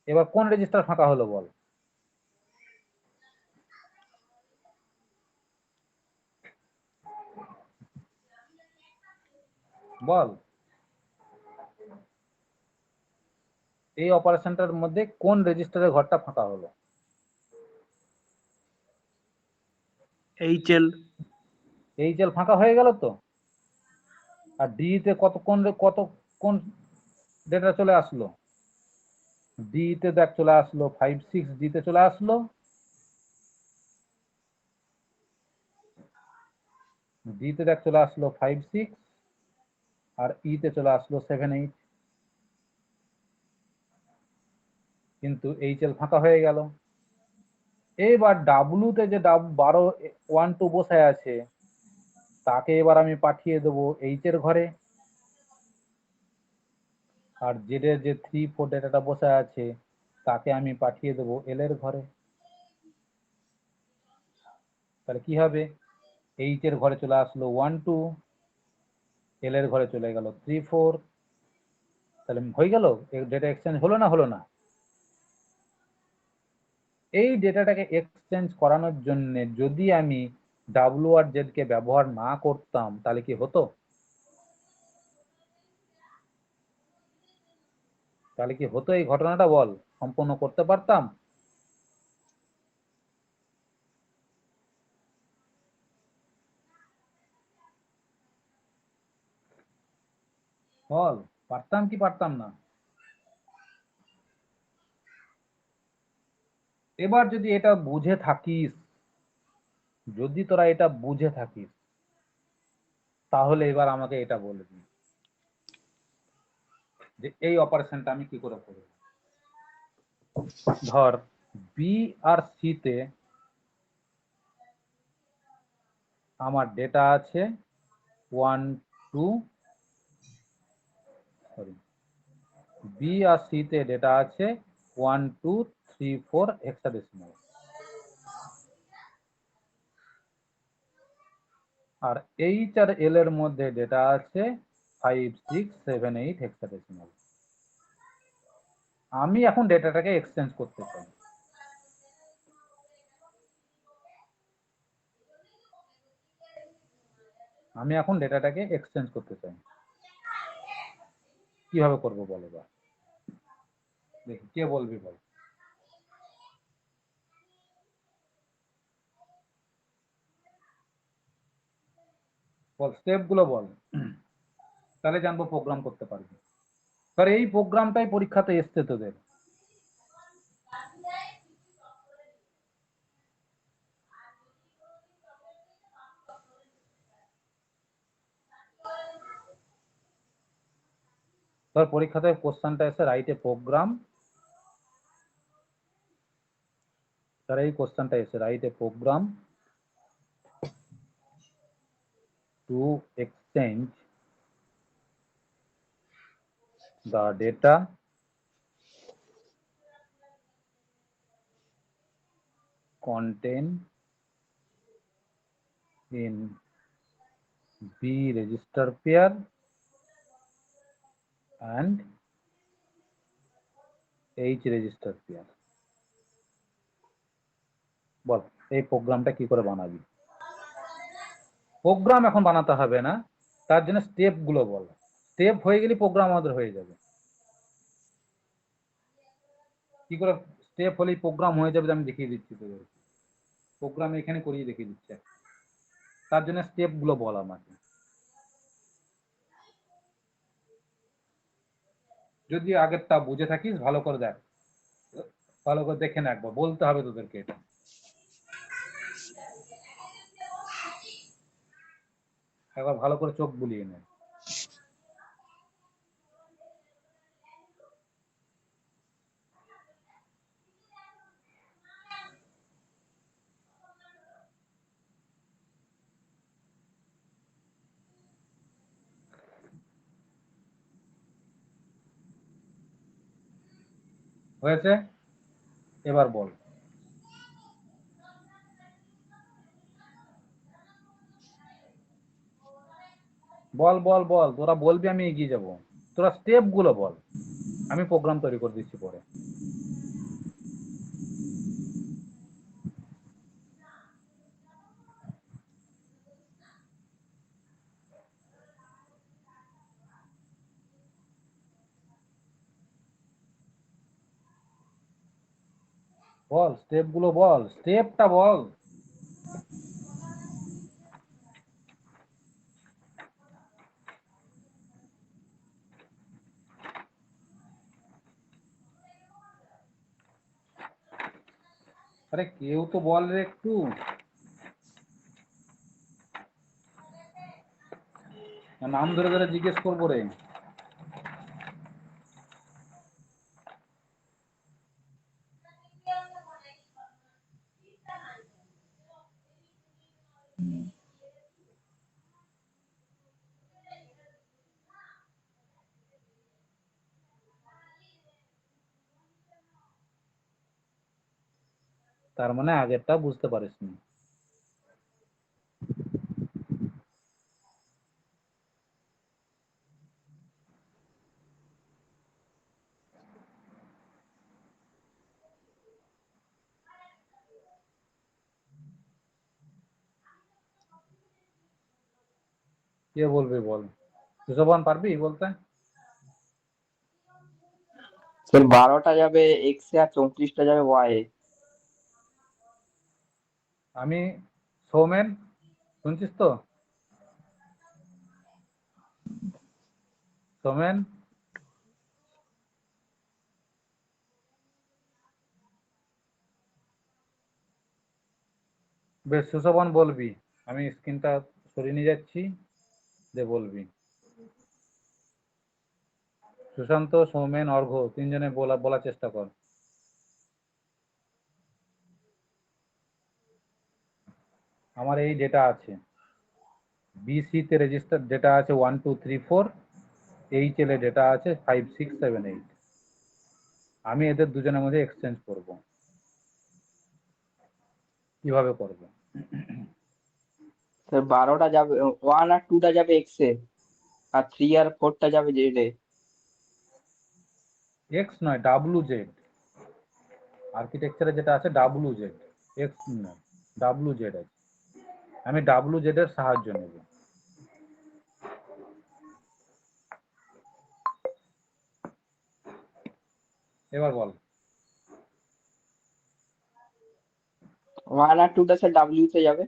Speaker 1: এবার কোন রেজিস্টার ফাঁকা হলো বল? বল, এই অপারেশনটার মধ্যে কোন রেজিস্টারের ঘরটা ফাঁকা হলো?
Speaker 3: এইচএল।
Speaker 1: এইচএল ফাঁকা হয়ে গেল তো। আর ডি তে কত কোন ডেটা চলে আসলো? ডি তে দেখ চলে আসলো 5 6, ডি তে চলে আসলো, ডি তে দেখ চলে আসলো 5 6, আর ই তে চলে আসলো 7 8। কিন্তু এইচএল ফাঁকা হয়ে গেল। এইবার ডাব্লু তে যে 12 1 2 বসে আছে, তাকে এবার আমি পাঠিয়ে দেবো এইচ এর ঘরে, আর জেড এর যে 3 4 ডেটাটা বসে আছে তাকে আমি পাঠিয়ে দেবো এল এর ঘরে। তাহলে কি হবে? এইচ এর ঘরে চলে আসলো 1 2, এল এর ঘরে চলে গেল 3 4। তাহলে হয়ে গেল, ডেটা এক্সচেঞ্জ হলো না হলো না? এই ডেটাটাকে এক্সচেঞ্জ করানোর জন্য যদি আমি ডাব্লিউ আর জেড কে ব্যবহার না করতাম, তাহলে কি হতো? তাহলে কি হতো এই ঘটনাটা বল, সম্পন্ন করতে পারতাম? বল, পারতাম কি পারতাম না? এবার যদি এটা বুঝে থাকিস, যদি তোরা এটা বুঝে থাকিস, তাহলে এবার আমাকে এটা বলবি যে এই অপারেশনটা আমি কি করে করব। ধর বি আর সি তে আমার ডেটা আছে 1 2 সরি বি আর সি তে ডেটা আছে 1 2 3 4 হেক্সাডেসিমাল, আর এইচ আর এল এর মধ্যে ডেটা আছে 5 6 7 8 হেক্সাডেসিমাল। আমি এখন ডেটাটাকে এক্সচেঞ্জ করতে চাই। আমি এখন ডেটাটাকে এক্সচেঞ্জ করতে চাই, কিভাবে করবো বল এবার, দেখি কে বলবি বল। বল স্টেপ গুলো বল, তাহলে জানবো প্রোগ্রাম করতে পারবি। ধর এই প্রোগ্রামটাই পরীক্ষাতে এসছে তোদের। ধর পরীক্ষাতে কোশ্চেনটা এসে রাইট এ প্রোগ্রাম, ধর এই কোশ্চেনটা এসে write a program to exchange the data contained in B register pair and H register pair। বল এই প্রোগ্রামটা কি করে বানাবি। প্রোগ্রাম এখন বানাতে হবে না, তার জন্য স্টেপ গুলো বল। স্টেপ হয়ে গেলে প্রোগ্রাম আমাদের হয়ে যাবে। কি করে স্টেপ হলেই প্রোগ্রাম হয়ে যাবে আমি দেখিয়ে দিচ্ছি তোদের। প্রোগ্রাম এখানে করিয়ে দেখিয়ে দিচ্ছে, তার জন্য স্টেপ গুলো বল আমাকে। যদি আগেরটা বুঝে থাকিস ভালো করে দেখ, ভালো করে দেখে না, একবার বলতে হবে তোদেরকে এটা। একবার ভালো করে চোখ বুলিয়ে নে। হয়েছে, এবার বল। বল বল বল, তোরা বলবি আমি এগিয়ে যাব। তোরা স্টেপ গুলো বল, আমি প্রোগ্রাম তৈরি করে দিচ্ছি পরে। বল স্টেপ গুলো বল, স্টেপটা বল। আরে কেউ তো বল রে একটু। নাম ধরে ধরে জিজ্ঞেস করবো রে। তার মানে আগেরটা বুঝতে পারিসনি। কে বলবে বল, সুশোভন পারবি বলতে।
Speaker 3: স্যার 12টা যাবে এক্স এ আর 34টা যাবে ওয়াই এ।
Speaker 1: আমি সৌমেন, শুনছিস তো সৌমেন? বেশ সুশোভন বলবি, আমি স্ক্রিনটা সরিয়ে নিয়ে যাচ্ছি। দে বলবি। সুশান্ত, সৌমেন, অর্ঘ্য তিনজনে বলার চেষ্টা কর। আমার এই ডেটা আছে, বিসি তে রেজিস্টার ডেটা আছে 1 2 3 4, এইচ এল এ ডেটা আছে 5 6 7 8। আমি এদের দুজনের মধ্যে এক্সচেঞ্জ করব। কিভাবে করব?
Speaker 3: স্যার 12টা যাবে 1 আর 2টা যাবে এক্স এ, আর 3 আর 4টা যাবে জেড এ।
Speaker 1: এক্স নয়, ডাব্লু জেড। আর্কিটেকচারে যেটা আছে ডাব্লু জেড, এক্স নয়, ডাব্লু জেড আছে। আমি ডাব্লু জেড এর সাহায্য নেব। এবার বল।
Speaker 3: 1 আর 2টা স্যার ডাব্লিউ তে যাবে।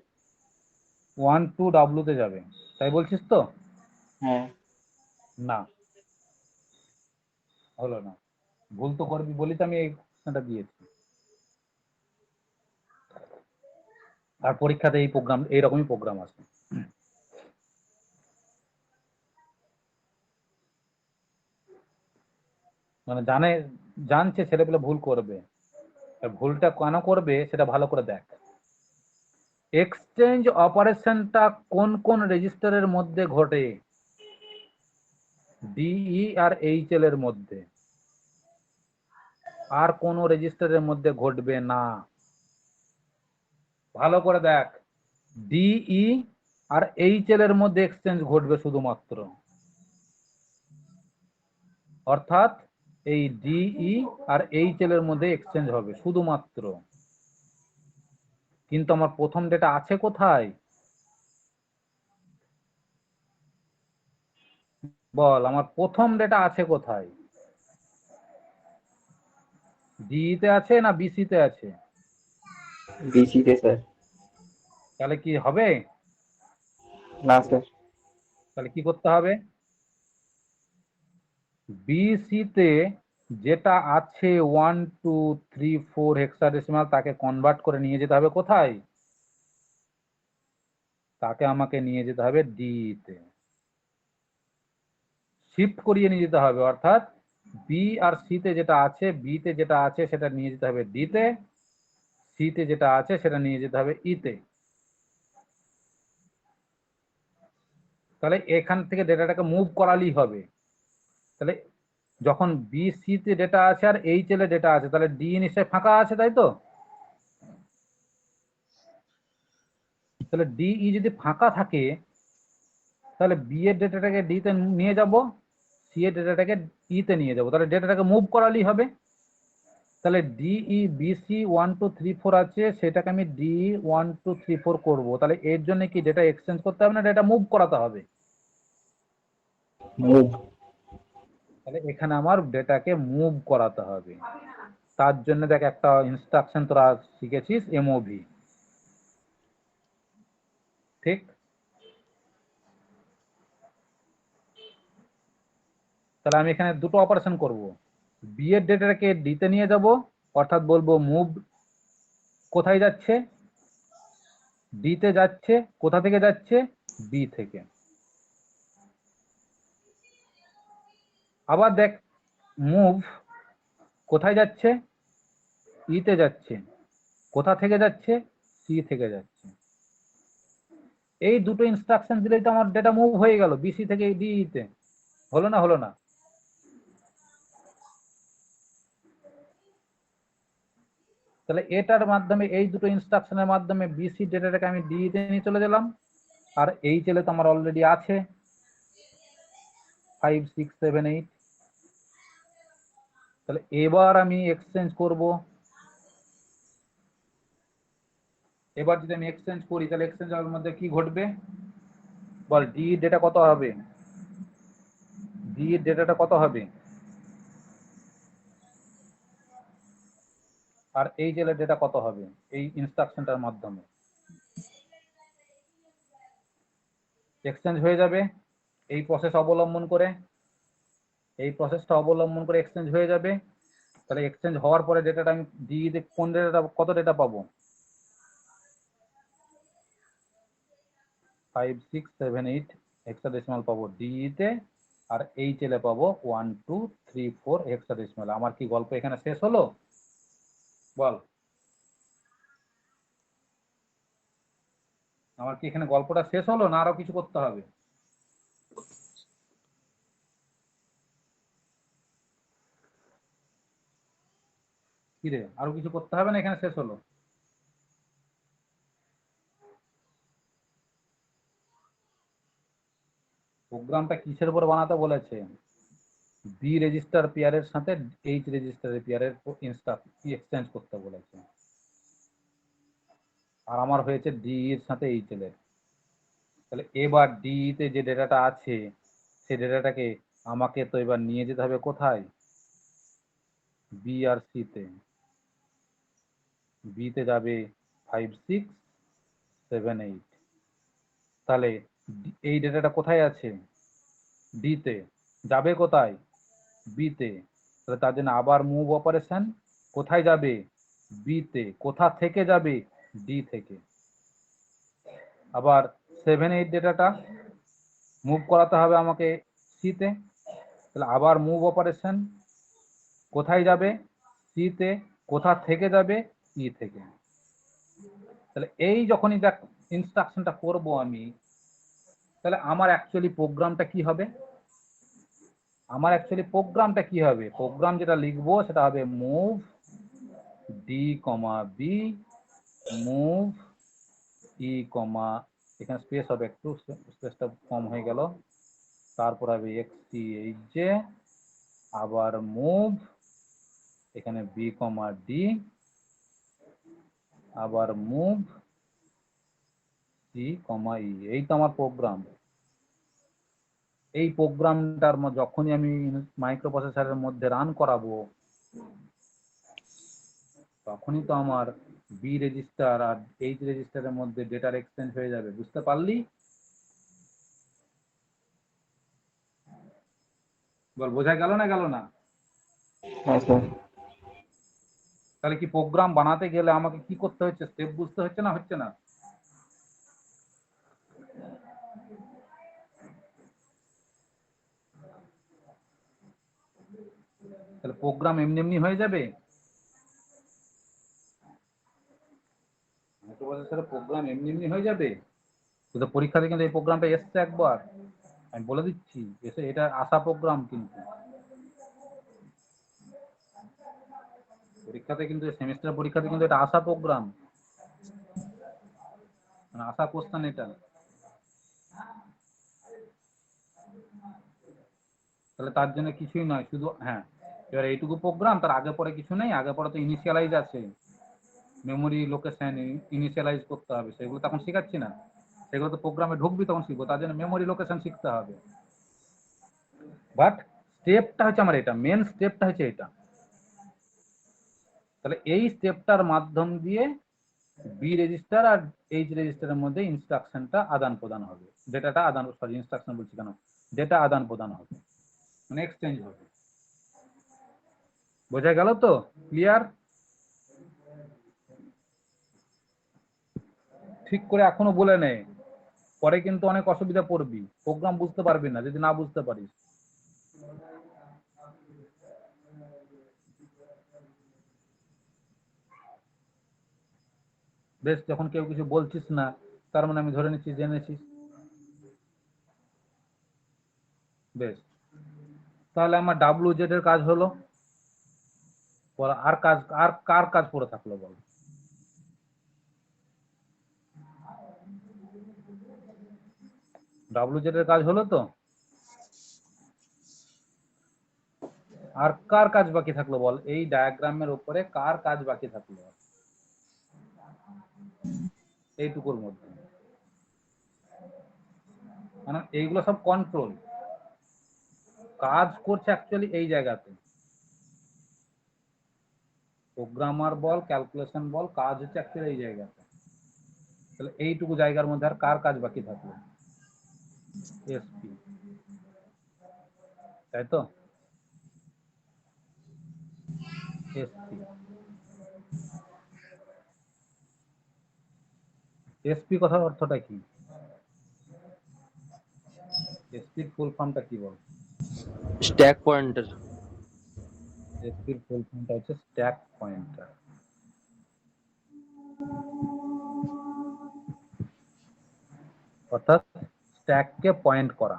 Speaker 1: 1 2 ডাব্লু তে যাবে, তাই বলছিস তো?
Speaker 3: হ্যাঁ।
Speaker 1: না, হলো না। ভুল তো করবি বলি তো আমি এই প্রশ্নটা দিয়েছি। আর পরীক্ষাতে এই প্রোগ্রাম, এইরকমই প্রোগ্রাম আছে। মানে জানছে ছেলেপেলে ভুল করবে, ভুলটা কেন করবে সেটা ভালো করে দেখ। এক্সচেঞ্জ অপারেশনটা কোন কোন রেজিস্টারের মধ্যে ঘটে? ডিই আর এইচএল এর মধ্যে, আর কোন রেজিস্টারের মধ্যে ঘটবে না। ভালো করে দেখ, ডিই আর এইচএল এর মধ্যে এক্সচেঞ্জ ঘটবে শুধুমাত্র। অর্থাৎ এই ডিই আর এইচএল এর মধ্যে এক্সচেঞ্জ হবে শুধুমাত্র। কিন্তু আমার প্রথম ডেটা আছে কোথায়? বল, আমার প্রথম ডেটা আছে কোথায়? ডিই তে আছে না বিসি তে আছে?
Speaker 3: বিসি তে স্যার।
Speaker 1: তাহলে কি হবে?
Speaker 3: না স্যার।
Speaker 1: তাহলে কি করতে হবে? বিসি তে যেটা আছে 1 2 3 4 হেক্সাডেসিমাল, তাকে কনভার্ট করে নিয়ে যেতে হবে কোথায়? তাকে আমাকে নিয়ে যেতে হবে ডি তে, শিফট করিয়ে নিয়ে যেতে হবে। অর্থাৎ বি আর সি তে যেটা আছে, বি তে যেটা আছে সেটা নিয়ে যেতে হবে ডি তে, সি তে যেটা আছে সেটা নিয়ে যেতে হবে ই তে। তাহলে এখান থেকে ডেটাটাকে মুভ করালেই হবে। তাহলে যখন বি সি তে ডেটা আছে আর এইচএল এ ডেটা আছে, তাহলে ডি নিশ্চয়ই ফাঁকা আছে, তাই তো? তাহলে ডিই যদি ফাঁকা থাকে, তাহলে বি এর ডেটাটাকে ডি তে নিয়ে যাব, সি এর ডেটাটাকে ই তে নিয়ে যাব, তাহলে ডেটাটাকে মুভ করালেই হবে। তাহলে ডিই বিসি 1 2 3 4 আছে, সেটাকে আমি ডি 1 2 3 4 করব। তাহলে এর জন্য কি ডেটা এক্সচেঞ্জ করতে হবে না ডেটা মুভ করাতে হবে?
Speaker 3: মুভ।
Speaker 1: তাহলে এখানে আমার ডেটাকে মুভ করাতে হবে। তার জন্য দেখ একটা ইনস্ট্রাকশন তোরা শিখেছিস, এমওভি, ঠিক? তাহলে আমি এখানে দুটো অপারেশন করব। বি এর ডেটাটাকে ডি তে নিয়ে যাব, অর্থাৎ বলবো মুভ কোথায় যাচ্ছে? ডি তে যাচ্ছে। কোথা থেকে যাচ্ছে? বি থেকে। আবার দেখ, মুভ কোথায় যাচ্ছে? ই তে যাচ্ছে। কোথা থেকে যাচ্ছে? সি থেকে যাচ্ছে। এই দুটো ইনস্ট্রাকশন দিলেই তো আমার ডেটা মুভ হয়ে গেল বিসি থেকে ডি তে। হলো না? হলো না? তাহলে এটার মাধ্যমে, এই দুটো ইনস্ট্রাকশনের মাধ্যমে বিসি ডেটাটাকে আমি ডি তে নিয়ে চলে গেলাম, আর এইচএল এ তো আমার অলরেডি আছে 5 6 7 8। তাহলে এবার আমি এক্সচেঞ্জ করব। এবার যদি আমি এক্সচেঞ্জ করি, তাহলে এক্সচেঞ্জের মধ্যে কি ঘটবে? বল, ডি ডেটা কত হবে? ডি এর ডেটাটা কত হবে? আর এইচএল এর ডেটা কত হবে এই ইনস্ট্রাকশনটার মাধ্যমে? এক্সচেঞ্জ হয়ে যাবে এই প্রসেস অবলম্বন করে, এই প্রসেসটা অবলম্বন করে এক্সচেঞ্জ হয়ে যাবে। তাহলে এক্সচেঞ্জ হওয়ার পরে ডেটাটা আমি ডি তে কোন ডেটাটা, কত ডেটা পাবো? 5 6 7 8। হেক্সাডেসিমাল পাবো ডি তে, আর এইচ এল এ পাবো 1 2 3 4 হেক্সাডেসিমাল। আমার কি গল্প এখানে শেষ হলো? বল, আমার কি এখানে গল্পটা শেষ হলো না আরো কিছু করতে হবে? কি রে, আরো কিছু করতে হবে না, এখানে শেষ হলো? প্রোগ্রামটা কিসের উপর বানাতে বলেছে? বি রেজিস্টার পেয়ারের সাথে এইচ রেজিস্টার পেয়ারের এক্সচেঞ্জ করতে বলেছে, আর আমার হয়েছে ডি এর সাথে এইচ এল এর। তাহলে এবার ডি তে যে ডেটাটা আছে সেই ডেটাটাকে আমাকে তো এবার নিয়ে যেতে হবে কোথায়? বি আর সি তে। বি তে যাবে 5 6 7 8। তাহলে এই ডেটাটা কোথায় আছে? ডি তে। যাবে কোথায়? বি তে। তাহলে তার জন্য আবার মুভ অপারেশন। কোথায় যাবে? বি তে। কোথা থেকে যাবে? ডি থেকে। আবার 7 8 ডেটাটা মুভ করাতে হবে আমাকে সি তে। তাহলে আবার মুভ অপারেশন। কোথায় যাবে? সি তে। কোথা থেকে যাবে? ই থেকে। তাহলে এই যখনই দেখ ইনস্ট্রাকশনটা করব আমি, তাহলে আমার অ্যাকচুয়ালি প্রোগ্রামটা কি হবে? আমার অ্যাকচুয়ালি প্রোগ্রামটা কি হবে? প্রোগ্রাম যেটা লিখবো সেটা হবে মুভ ডি কমা বি, মুভ ই কমা, এখানে স্পেস হবে একটু, স্পেসটা কম হয়ে গেল, তারপর হবে এক্স সি এইচ জে, আবার মুভ এখানে বি কমা ডি, আবার মুভ সি কমা ই। এই তো আমার প্রোগ্রাম। এই প্রোগ্রামটার যখনই আমি মাইক্রোপ্রসেসরের মধ্যে রান করাবো, তখনই তো আমার বি রেজিস্টার আর এইচ রেজিস্টারের মধ্যে ডেটার এক্সচেঞ্জ হয়ে যাবে। বুঝতে পারলি? বল, বোঝা গেল না গেল না?
Speaker 3: হ্যাঁ স্যার।
Speaker 1: তাহলে কি প্রোগ্রাম বানাতে গেলে আমাকে কি করতে হচ্ছে, স্টেপ বুঝতে হচ্ছে না হচ্ছে না? তাহলে প্রোগ্রাম এমনি এমনি হয়ে যাবে? মাইক্রোপ্রসেসরের প্রোগ্রাম এমনি এমনি হয়ে যাবে? তো পরীক্ষাতে কিন্তু এই প্রোগ্রামটা এসছে একবার, আমি বলে দিচ্ছি, এসে এটা আসা প্রোগ্রাম কিন্তু পরীক্ষাতে, কিন্তু সেমিস্টার পরীক্ষাতে কিন্তু এটা আসা প্রোগ্রাম, মানে আসা কোশ্চেন এটা। তাহলে তার জন্য কিছুই নয়, শুধু হ্যাঁ, এবার এইটুকু প্রোগ্রাম, তার আগে পরে কিছু নেই। আগে পরে তো ইনিশিয়ালাইজ আছে, মেমোরি লোকেশন ইনিশিয়ালাইজ করতে হবে, সেগুলো তখন শেখাচ্ছি না। সেগুলো তো প্রোগ্রামে ঢুকবি তখন শিখবো, তার জন্য মেমোরি লোকেশন শিখতে হবে। বাট স্টেপটা হচ্ছে আমার এটা, মেন স্টেপটা হচ্ছে এটা। তাহলে এই স্টেপটার মাধ্যম দিয়ে বি রেজিস্টার আর এইচ রেজিস্টারের মধ্যে ইনস্ট্রাকশনটা আদান প্রদান হবে, ডেটাটা আদান, সরি ইনস্ট্রাকশন বলছি কেন, ডেটা আদান প্রদান হবে, মানে এক্সচেঞ্জ হবে। বোঝা গেল তো? ক্লিয়ার? ঠিক করে এখনো বলে নে, পরে কিন্তু অনেক অসুবিধা পড়বি, প্রোগ্রাম বুঝতে পারবি না যদি না বুঝতে পারিস। বেশ, যখন কেউ কিছু বলছিস না, তার মানে আমি ধরে নিচ্ছি জেনেছিস। বেশ, তাহলে আমার ডাব্লিউ জেড এর কাজ হলো। বল, আর কাজ, আর কার কাজ পড়ে থাকলো বল? ডাব্লিউ জেড এর কাজ হলো তো? আর কার কাজ বাকি থাকলো বল? এই ডায়াগ্রামের উপরে কার কাজ বাকি থাকলো এইটুকুর মধ্যে? মানে এইগুলো সব কন্ট্রোল, কাজ করছে অ্যাকচুয়ালি এই জায়গাতে। প্রোগ্রামার বল, ক্যালকুলেশন বল, কাজ হচ্ছে অ্যাকচুয়ালি এই জায়গাতে। তাহলে এইটুকু জায়গার মধ্যে আর কার কাজ বাকি থাকলো? এসপি, তাই তো? এসপি, এসপি কথার অর্থটা কি? এসপির ফুল ফর্মটা কি বল?
Speaker 4: Stack pointer.
Speaker 1: এসপির ফুল ফর্মটা হচ্ছে স্ট্যাক পয়েন্টার। অর্থাৎ স্ট্যাককে পয়েন্ট করা।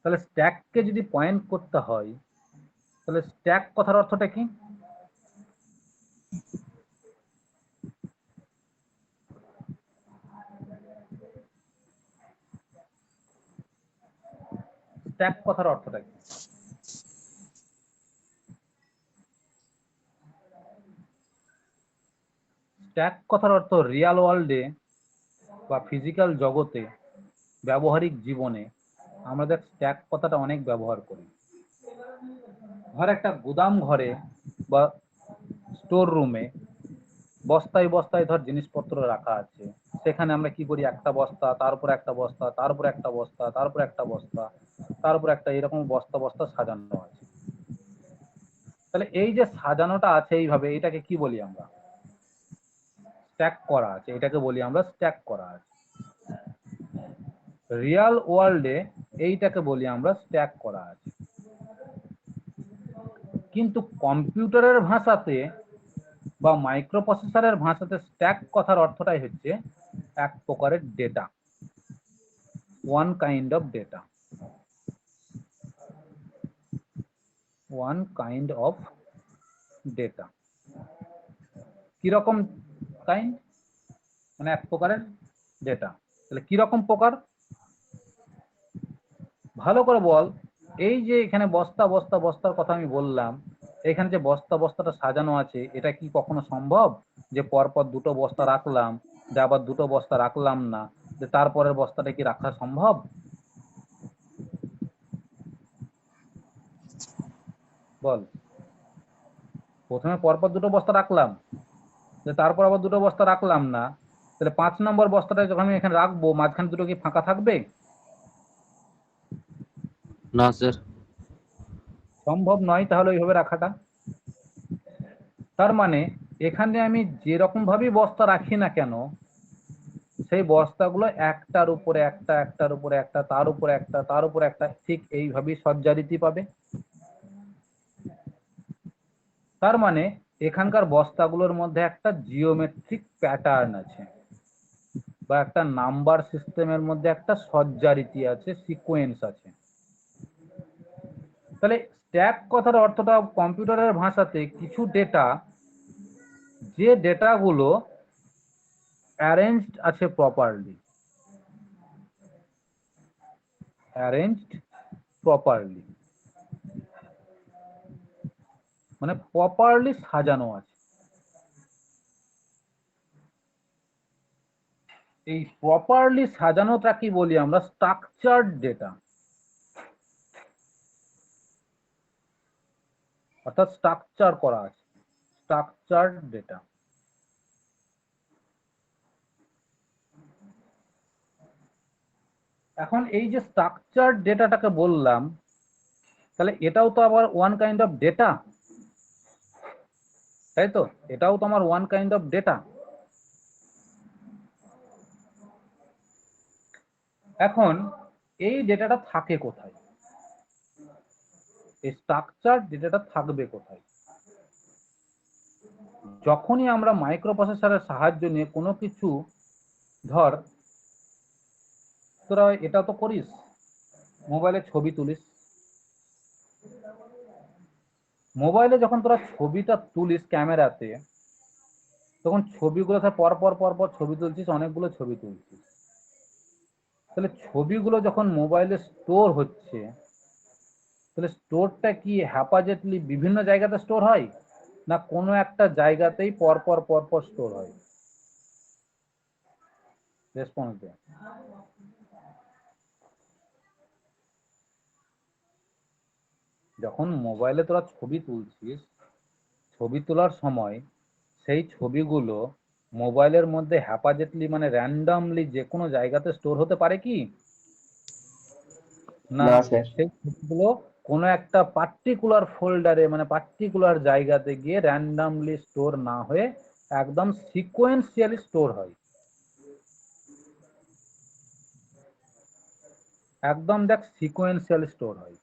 Speaker 1: তাহলে স্ট্যাককে যদি পয়েন্ট করতে হয় তাহলে স্ট্যাক কথার অর্থটা কি? স্ট্যাক কথার অর্থটা কি? স্ট্যাক কথার অর্থ রিয়াল ওয়ার্ল্ডে বা ফিজিক্যাল জগতে, ব্যবহারিক জীবনে আমাদের স্ট্যাক কথাটা অনেক ব্যবহার করি। ধর একটা গুদাম ঘরে বা স্টোর রুমে বস্তায় বস্তায় ধর জিনিসপত্র রাখা আছে, সেখানে আমরা কি করি, একটা বস্তা, তার উপর একটা বস্তা, তার উপর একটা বস্তা, তার উপর একটা বস্তা, তার উপর একটা, এরকম বস্তা বস্তা সাজানো আছে। তাহলে এই যে সাজানোটা আছে এইভাবে, এটাকে কি বলি আমরা? স্ট্যাক করা আছে, এটাকে বলি আমরা স্ট্যাক করা আছে। রিয়াল ওয়ার্ল্ডে এইটাকে বলি আমরা স্ট্যাক করা আছে। কিন্তু কম্পিউটারের ভাষাতে বা মাইক্রো প্রসেসরের ভাষাতে স্ট্যাক কথার অর্থটাই হচ্ছে এক প্রকারের data, one kind of data, one kind of data. কিরকম কাইন্ড? মানে এক প্রকারের ডেটা। তাহলে কিরকম প্রকার? ভালো করে বল। এই যে এখানে বস্তা বস্তা বস্তার কথা আমি বললাম, এখানে যে বস্তা বস্তাটা সাজানো আছে, এটা কি কখনো সম্ভব যে পরপর দুটো বস্তা রাখলাম, যে আবার দুটো বস্তা রাখলাম না, যে তারপরের বস্তাটা কি রাখা সম্ভব? বল। প্রথমে পরপর দুটো বস্তা রাখলাম, যে তারপর আবার দুটো বস্তা রাখলাম না, তাহলে 5 নম্বর বস্তাটা যখন আমি এখানে রাখবো, মাঝখানে দুটো কি ফাঁকা থাকবে?
Speaker 4: না স্যার।
Speaker 1: সম্ভব নয় তাহলে ওইভাবে রাখাটা। তার মানে এখানে আমি যেরকম ভাবেই বস্তা রাখি না কেন, সেই বস্তাগুলো একটার উপরে একটা, একটার উপরে একটা, তার উপরে একটা, তার উপরে একটা, ঠিক এইভাবেই সজ্জারীতি পাবে। তার মানে এখানকার বস্তাগুলোর মধ্যে একটা জিওমেট্রিক প্যাটার্ন আছে, বা একটা নাম্বার সিস্টেমের মধ্যে একটা সজ্জারীতি আছে, সিকোয়েন্স আছে। তাহলে স্ট্যাক কথার অর্থটা কম্পিউটারের ভাষাতে কিছু ডেটা, যে ডেটাগুলো অ্যারেঞ্জড আছে প্রপারলি, অ্যারেঞ্জড প্রপারলি মানে প্রপারলি সাজানো আছে। এই প্রপারলি সাজানোটা কি বলি আমরা? স্ট্রাকচার্ড ডেটা, অর্থাৎ স্ট্রাকচার করা আছে, স্ট্রাকচার্ড ডেটা। এখন এই যে স্ট্রাকচার্ড ডেটাটাকে বললাম, তাহলে এটাও তো আবার ওয়ান কাইন্ড অফ ডেটা, তাই তো? এটাও তো আমার ওয়ান কাইন্ড অফ ডেটা। এখন এই ডেটাটা থাকে কোথায়? এই স্ট্রাকচার ডেটাটা থাকবে কোথায়? যখনই আমরা মাইক্রো প্রসেসরের সাহায্য নিয়ে কোনো কিছু, ধর তোরা এটা তো করিস, মোবাইলে ছবি তুলিস, মোবাইলে যখন তোরা ছবিটা তুলিস ক্যামেরাতে, তখন ছবিগুলো পর পর পর পর ছবি তুলছিস, অনেকগুলো ছবি তুলছিস। তাহলে ছবিগুলো যখন মোবাইলে স্টোর হচ্ছে, তাহলে স্টোরটা কি হ্যাপাজেটলি বিভিন্ন জায়গাতে স্টোর হয়, না কোনো একটা জায়গাতেই পর পর পর পর স্টোর হয়? রেসপন্স দে। যখন মোবাইলে তোরা ছবি তুলছিস, ছবি তোলার সময় সেই ছবিগুলো মোবাইলের মধ্যে হ্যাপাজেটলি মানে র্যান্ডমলি যে কোনো জায়গাতে স্টোর হতে পারে কি? না,
Speaker 3: না স্যার।
Speaker 1: সেই ছবিগুলো কোনো একটা পার্টিকুলার ফোল্ডারে মানে পার্টিকুলার জায়গাতে গিয়ে র্যান্ডমলি স্টোর না হয়ে একদম সিকোয়েন্সিয়ালি স্টোর হয়। একদম দেখ সিকোয়েন্সিয়াল স্টোর হয়,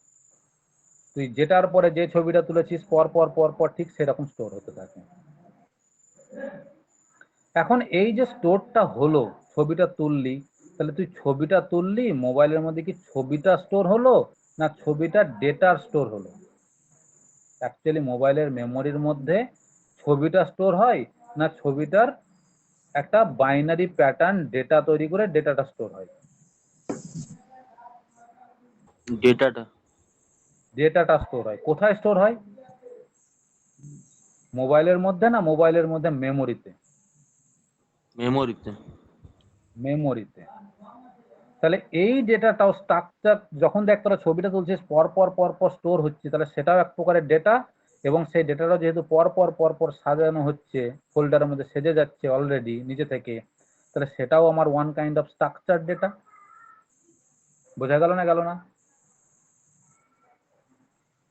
Speaker 1: তুই যেটার পরে যে ছবিটা তুলেছিস পর পর পর পর ঠিক সেরকম স্টোর হতে থাকে। এখন এই যে স্টোরটা হলো, ছবিটা তুললি, তাহলে তুই ছবিটা তুললি মোবাইলের মধ্যে কি ছবিটা স্টোর হলো না ছবিটা ডেটার স্টোর হলো? অ্যাকচুয়ালি মোবাইলের মেমোরির মধ্যে ছবিটা স্টোর হয় না ছবিটার একটা বাইনারি প্যাটার্ন ডেটা তৈরি করে ডেটাটা স্টোর হয়?
Speaker 4: ডেটাটা।
Speaker 1: ডেটাটা স্টোর হয় কোথায় স্টোর হয়? মোবাইলের মধ্যে না মোবাইলের মধ্যে মেমোরিতে?
Speaker 4: মেমোরিতে।
Speaker 1: মেমোরিতে। তাহলে এই ডেটাটাও স্ট্রাকচার, যখন দেখ তোরা ছবিটা তুলছিস পর পর পর পর স্টোর হচ্ছে, তাহলে সেটাও এক প্রকারের ডেটা, এবং সেই ডেটাটাও যেহেতু পর পর পর পর সাজানো হচ্ছে, ফোল্ডারের মধ্যে সেজে যাচ্ছে অলরেডি নিজে থেকে, তাহলে সেটাও আমার one kind of structure data. বোঝা গেল না গেল না?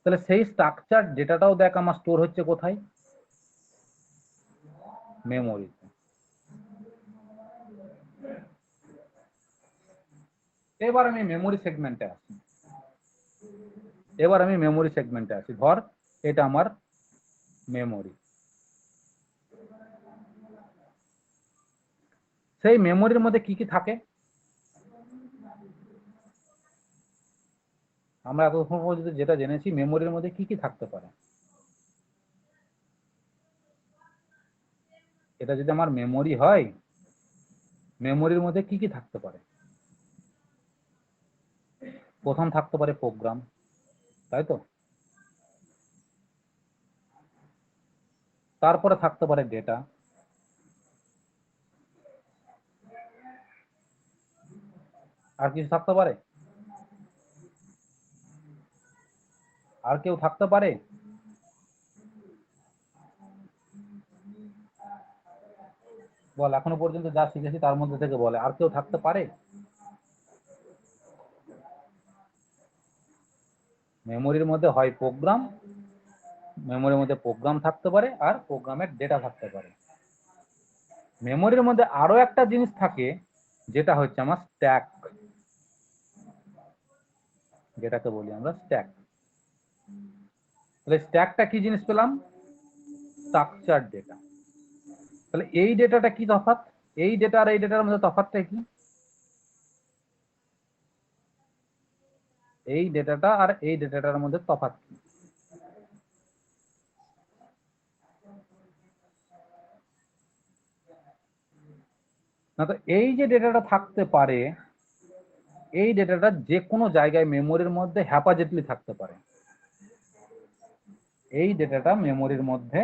Speaker 1: তাহলে সেই স্ট্রাকচার ডেটাটাও দেখ আমার স্টোর হচ্ছে কোথায়? মেমোরিতে। এবার আমি মেমোরি সেগমেন্টে আসি। ধর এটা আমার মেমোরি। সেই মেমোরির মধ্যে কি কি থাকে? আমরা এতক্ষণ পর্যন্ত যেটা জেনেছি মেমোরির মধ্যে কি কি থাকতে পারে। এটা যদি আমার মেমোরি হয়, মেমোরির মধ্যে কি কি থাকতে পারে? প্রথম থাকতে পারে প্রোগ্রাম, তাই তো? তারপরে থাকতে পারে ডেটা, আর কিছু থাকতে পারে? আর কেউ থাকতে পারে? বল, এখনো পর্যন্ত যা শিখেছি তার মধ্যে থেকে বলে আর কেউ থাকতে পারে? মেমোরির মধ্যে হয় প্রোগ্রাম, মেমোরির মধ্যে প্রোগ্রাম থাকতে পারে আর প্রোগ্রামের ডেটা থাকতে পারে। মেমোরির মধ্যে আরো একটা জিনিস থাকে যেটা হচ্ছে আমার স্ট্যাক, যেটাকে বলি আমরা স্ট্যাক। তাহলে স্ট্যাকটা কি জিনিস পেলাম? Structure data. তাহলে এই ডেটাটা কি তফাৎ? এই ডেটা আর এই ডেটার মধ্যে তফাৎটা কি? এই ডেটাটা আর এই ডেটাটার মধ্যে তফাৎ কি? না তো এই যে ডেটাটা থাকতে পারে, এই ডেটাটা যে কোনো জায়গায় মেমোরির মধ্যে হ্যাপাজেটলি থাকতে পারে। এই ডেটাটা মেমোরির মধ্যে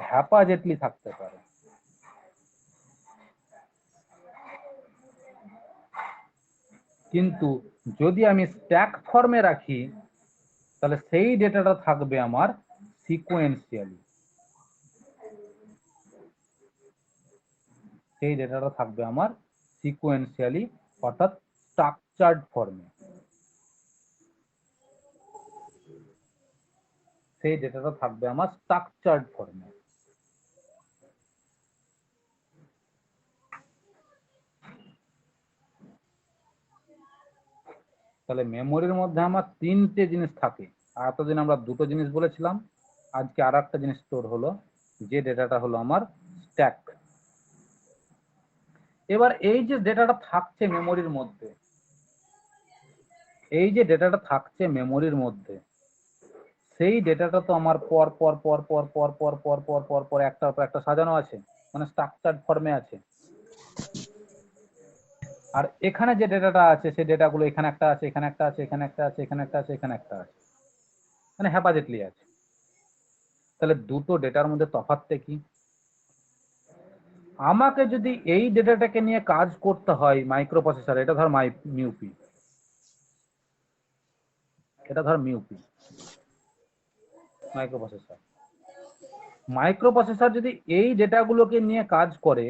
Speaker 1: হ্যাপাজেটলি থাকতে পারে। কিন্তু যদি আমি স্ট্যাক ফর্মে রাখি তাহলে সেই ডেটাটা থাকবে আমার সিকোয়েন্সিয়ালি। সেই ডেটাটা থাকবে আমার সিকোয়েন্সিয়ালি, অর্থাৎ স্ট্রাকচার্ড ফর্মে। সেই ডেটাটা থাকবে আমার স্ট্রাকচার্ড ফর্মে। তাহলে মেমোরির মধ্যে আমার তিনটে জিনিস থাকে। আর এতদিন আমরা দুটো জিনিস বলেছিলাম, আজকে আর একটা জিনিস স্টোর হলো, যে ডেটাটা হলো আমার স্ট্যাক। এবার এই যে ডেটাটা থাকছে মেমোরির মধ্যে, এই যে ডেটাটা থাকছে মেমোরির মধ্যে, সেই ডেটাটা তো আমার পর পর পর পর পর পর পর পর পর পর একটার পর একটা সাজানো আছে, মানে স্ট্রাকচার্ড ফর্মে আছে। আর এখানে যে ডেটাটা আছে সেই ডেটাগুলো এখানে একটা আছে, এখানে একটা আছে, এখানে একটা আছে, এখানে একটা আছে, এখানে একটা আছে, মানে হ্যাপাজেটলি আছে। তাহলে দুটো ডেটার মধ্যে তফাৎটা কি? আমাকে যদি এই ডেটাটাকে নিয়ে কাজ করতে হয় মাইক্রো প্রসেসর, এটা ধর মিউপি, এটা ধর মিউপি মাইক্রো প্রসেসর। মাইক্রো প্রসেসর যদি এই ডেটাগুলোকে নিয়ে কাজ করে,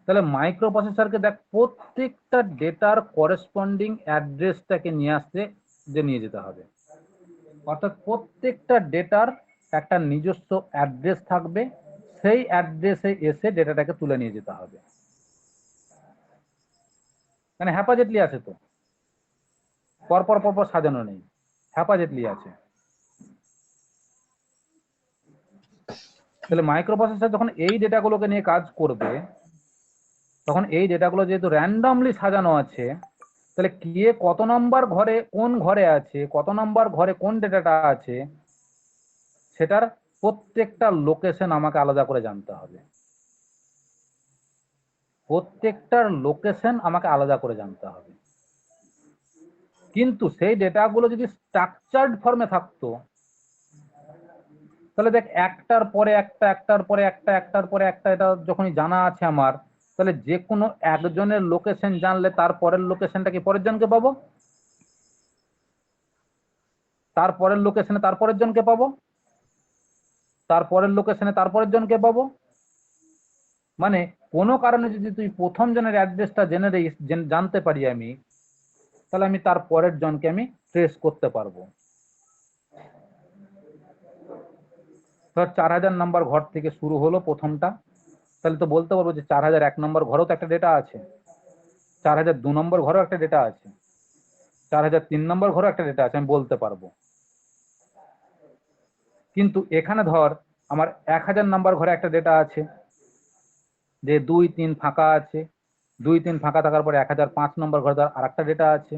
Speaker 1: তাহলে মাইক্রো প্রসেসরকে দেখ প্রত্যেকটা ডেটার করেসপন্ডিং অ্যাড্রেসটাকে নিয়ে আসতে নিয়ে যেতে হবে। অর্থাৎ প্রত্যেকটা ডেটার একটা নিজস্ব অ্যাড্রেস থাকবে, সেই অ্যাড্রেসে এসে ডেটাটাকে তুলে নিয়ে যেতে হবে। মানে হ্যাপাজেটলি আছে তো। পরপর পরপর সাজানো নেই, হ্যাপাজেটলি আছে। তাহলে মাইক্রোপ্রসেসর যখন এই ডেটাগুলোকে নিয়ে কাজ করবে, তখন এই ডেটাগুলো যেহেতু র্যান্ডমলি সাজানো আছে, তাহলে কে কত নম্বর ঘরে কোন ঘরে আছে, কত নম্বর ঘরে কোন ডেটাটা আছে, সেটার প্রত্যেকটা লোকেশন আমাকে আলাদা করে জানতে হবে। প্রত্যেকটার লোকেশন আমাকে আলাদা করে জানতে হবে। কিন্তু সেই ডেটাগুলো যদি স্ট্রাকচার্ড ফর্মে থাকতো, তাহলে দেখ একটার পরে একটা, একটার পরে একটা, একটার পরে একটা, এটা যখনই জানা আছে আমার, তাহলে যে কোনো একজনের লোকেশন জানলে তার পরের লোকেশনটা কি পরের জনকে পাবো, তারপরের লোকেশনে তারপরের জনকে পাবো, তারপরের লোকেশনে তারপরের জনকে পাবো। মানে কোনো কারণে যদি তুই প্রথম জনের অ্যাড্রেসটা জানতে পারি আমি, তাহলে আমি তার পরের জনকে আমি ট্রেস করতে পারবো। ধর 4000 নাম্বার ঘর থেকে শুরু হলো প্রথমটা, তাহলে তো বলতে পারবো যে 4001 নম্বর ঘরেও তো একটা ডেটা আছে, 4002 নম্বর ঘরেও একটা ডেটা আছে, 4003 নম্বর ঘরেও একটা ডেটা আছে, আমি বলতে পারবো। কিন্তু এখানে ধর আমার 1000 নাম্বার ঘরে একটা ডেটা আছে, যে 2, 3 ফাঁকা আছে, 2, 3 ফাঁকা থাকার পরে 1005 নম্বর ঘরে ধর আর একটা ডেটা আছে,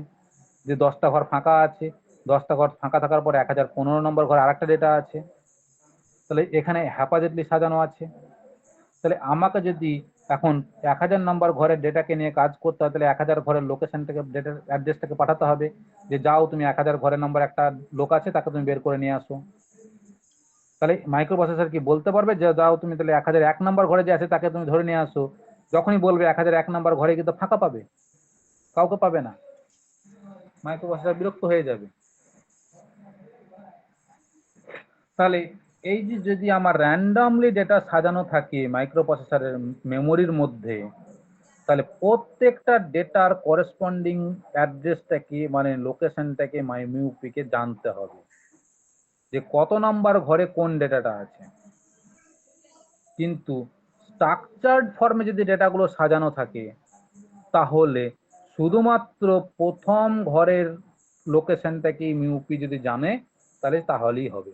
Speaker 1: যে 10টা ঘর ফাঁকা আছে, 10টা ঘর ফাঁকা থাকার পরে 1015 নম্বর ঘরে আর একটা ডেটা আছে। তাহলে এখানে হ্যাপাজেটলি সাজানো আছে। তাহলে আমাকে যদি এখন 1000 নম্বর ঘরের ডেটাকে নিয়ে কাজ করতে হয়, তাহলে 1000 ঘরের লোকেশন থেকে ডেটার অ্যাড্রেসটাকে পাঠাতে হবে, যে যাও তুমি 1000 ঘরের নম্বর একটা লোক আছে তাকে তুমি বের করে নিয়ে আসো। তাহলে মাইক্রোপ্রসেসর কি বলতে পারবে যে যাও তুমি তাহলে 1001 নম্বর ঘরে যে আছে তাকে তুমি ধরে নিয়ে আসো? যখনই বলবে 1001 নম্বর ঘরে কিন্তু ফাঁকা পাবে, কাউকে পাবে না, মাইক্রোপ্রসেসর বিরক্ত হয়ে যাবে। তাহলে এই যে যদি আমার র্যান্ডমলি ডেটা সাজানো থাকে মাইক্রোপ্রসেসরের মেমোরির মধ্যে, তাহলে প্রত্যেকটা ডেটার করেসপন্ডিং অ্যাড্রেসটাকে মানে লোকেশনটাকে মিউপিকে জানতে হবে যে কত নাম্বার ঘরে কোন ডেটাটা আছে। কিন্তু স্ট্রাকচার্ড ফর্মে যদি ডেটাগুলো সাজানো থাকে, তাহলে শুধুমাত্র প্রথম ঘরের লোকেশনটাকে মিউপি যদি জানে তাহলেই হবে।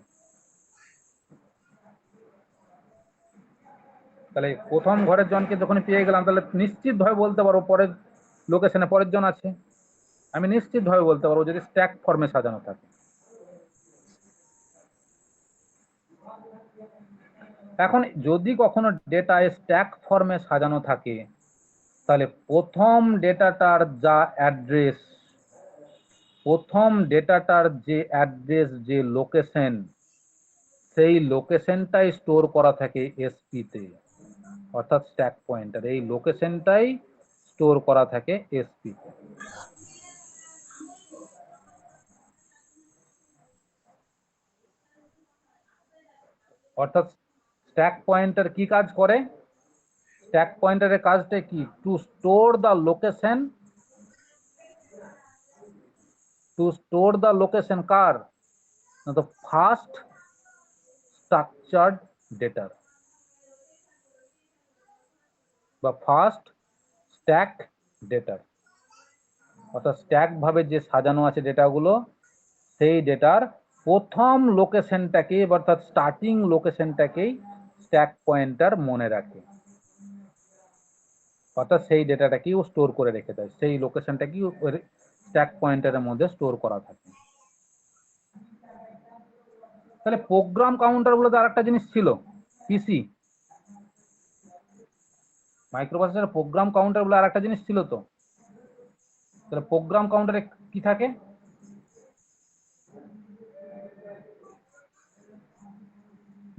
Speaker 1: তাহলে প্রথম ঘরের জনকে যখন পেয়ে গেলাম, তাহলে নিশ্চিতভাবে বলতে পারবো পরের লোকেশনে পরের জন আছে, আমি নিশ্চিতভাবে বলতে পারবো যদি স্ট্যাক ফর্মে সাজানো থাকে। এখন যদি কখনো ডেটা স্ট্যাক ফর্মে সাজানো থাকে, তাহলে প্রথম ডেটাটার যে লোকেশন, সেই লোকেশনটাই স্টোর করা থাকে এসপি তে, অর্থাৎ স্ট্যাক পয়েন্টার এই লোকেশনটাই স্টোর করা থাকে এসপি তে। অর্থাৎ স্ট্যাক পয়েন্টার কি কাজ করে? স্ট্যাক পয়েন্টারের কাজটা কি? টু স্টোর দ্য লোকেশন, কার? না, তো ফার্স্ট স্ট্রাকচার্ড ডেটা বা ফার্স্ট স্ট্যাক ডেটা। অর্থাৎ স্ট্যাক ভাবে যে সাজানো আছে ডেটাগুলো, সেই ডেটার প্রথম লোকেশনটাকে অর্থাৎ স্টার্টিং লোকেশনটাকেই স্ট্যাক পয়েন্টার মনে রাখে, অর্থাৎ সেই ডেটাটাকেও স্টোর করে রেখে দেয়, সেই লোকেশনটাকেও স্ট্যাক পয়েন্টারের মধ্যে স্টোর করা থাকে। তাহলে প্রোগ্রাম কাউন্টার বলে আর একটা জিনিস ছিল, পিসি মাইক্রোপ্রসেসরের প্রোগ্রাম কাউন্টার বলে আর একটা জিনিস ছিল। তো তাহলে প্রোগ্রাম কাউন্টারে কি থাকে?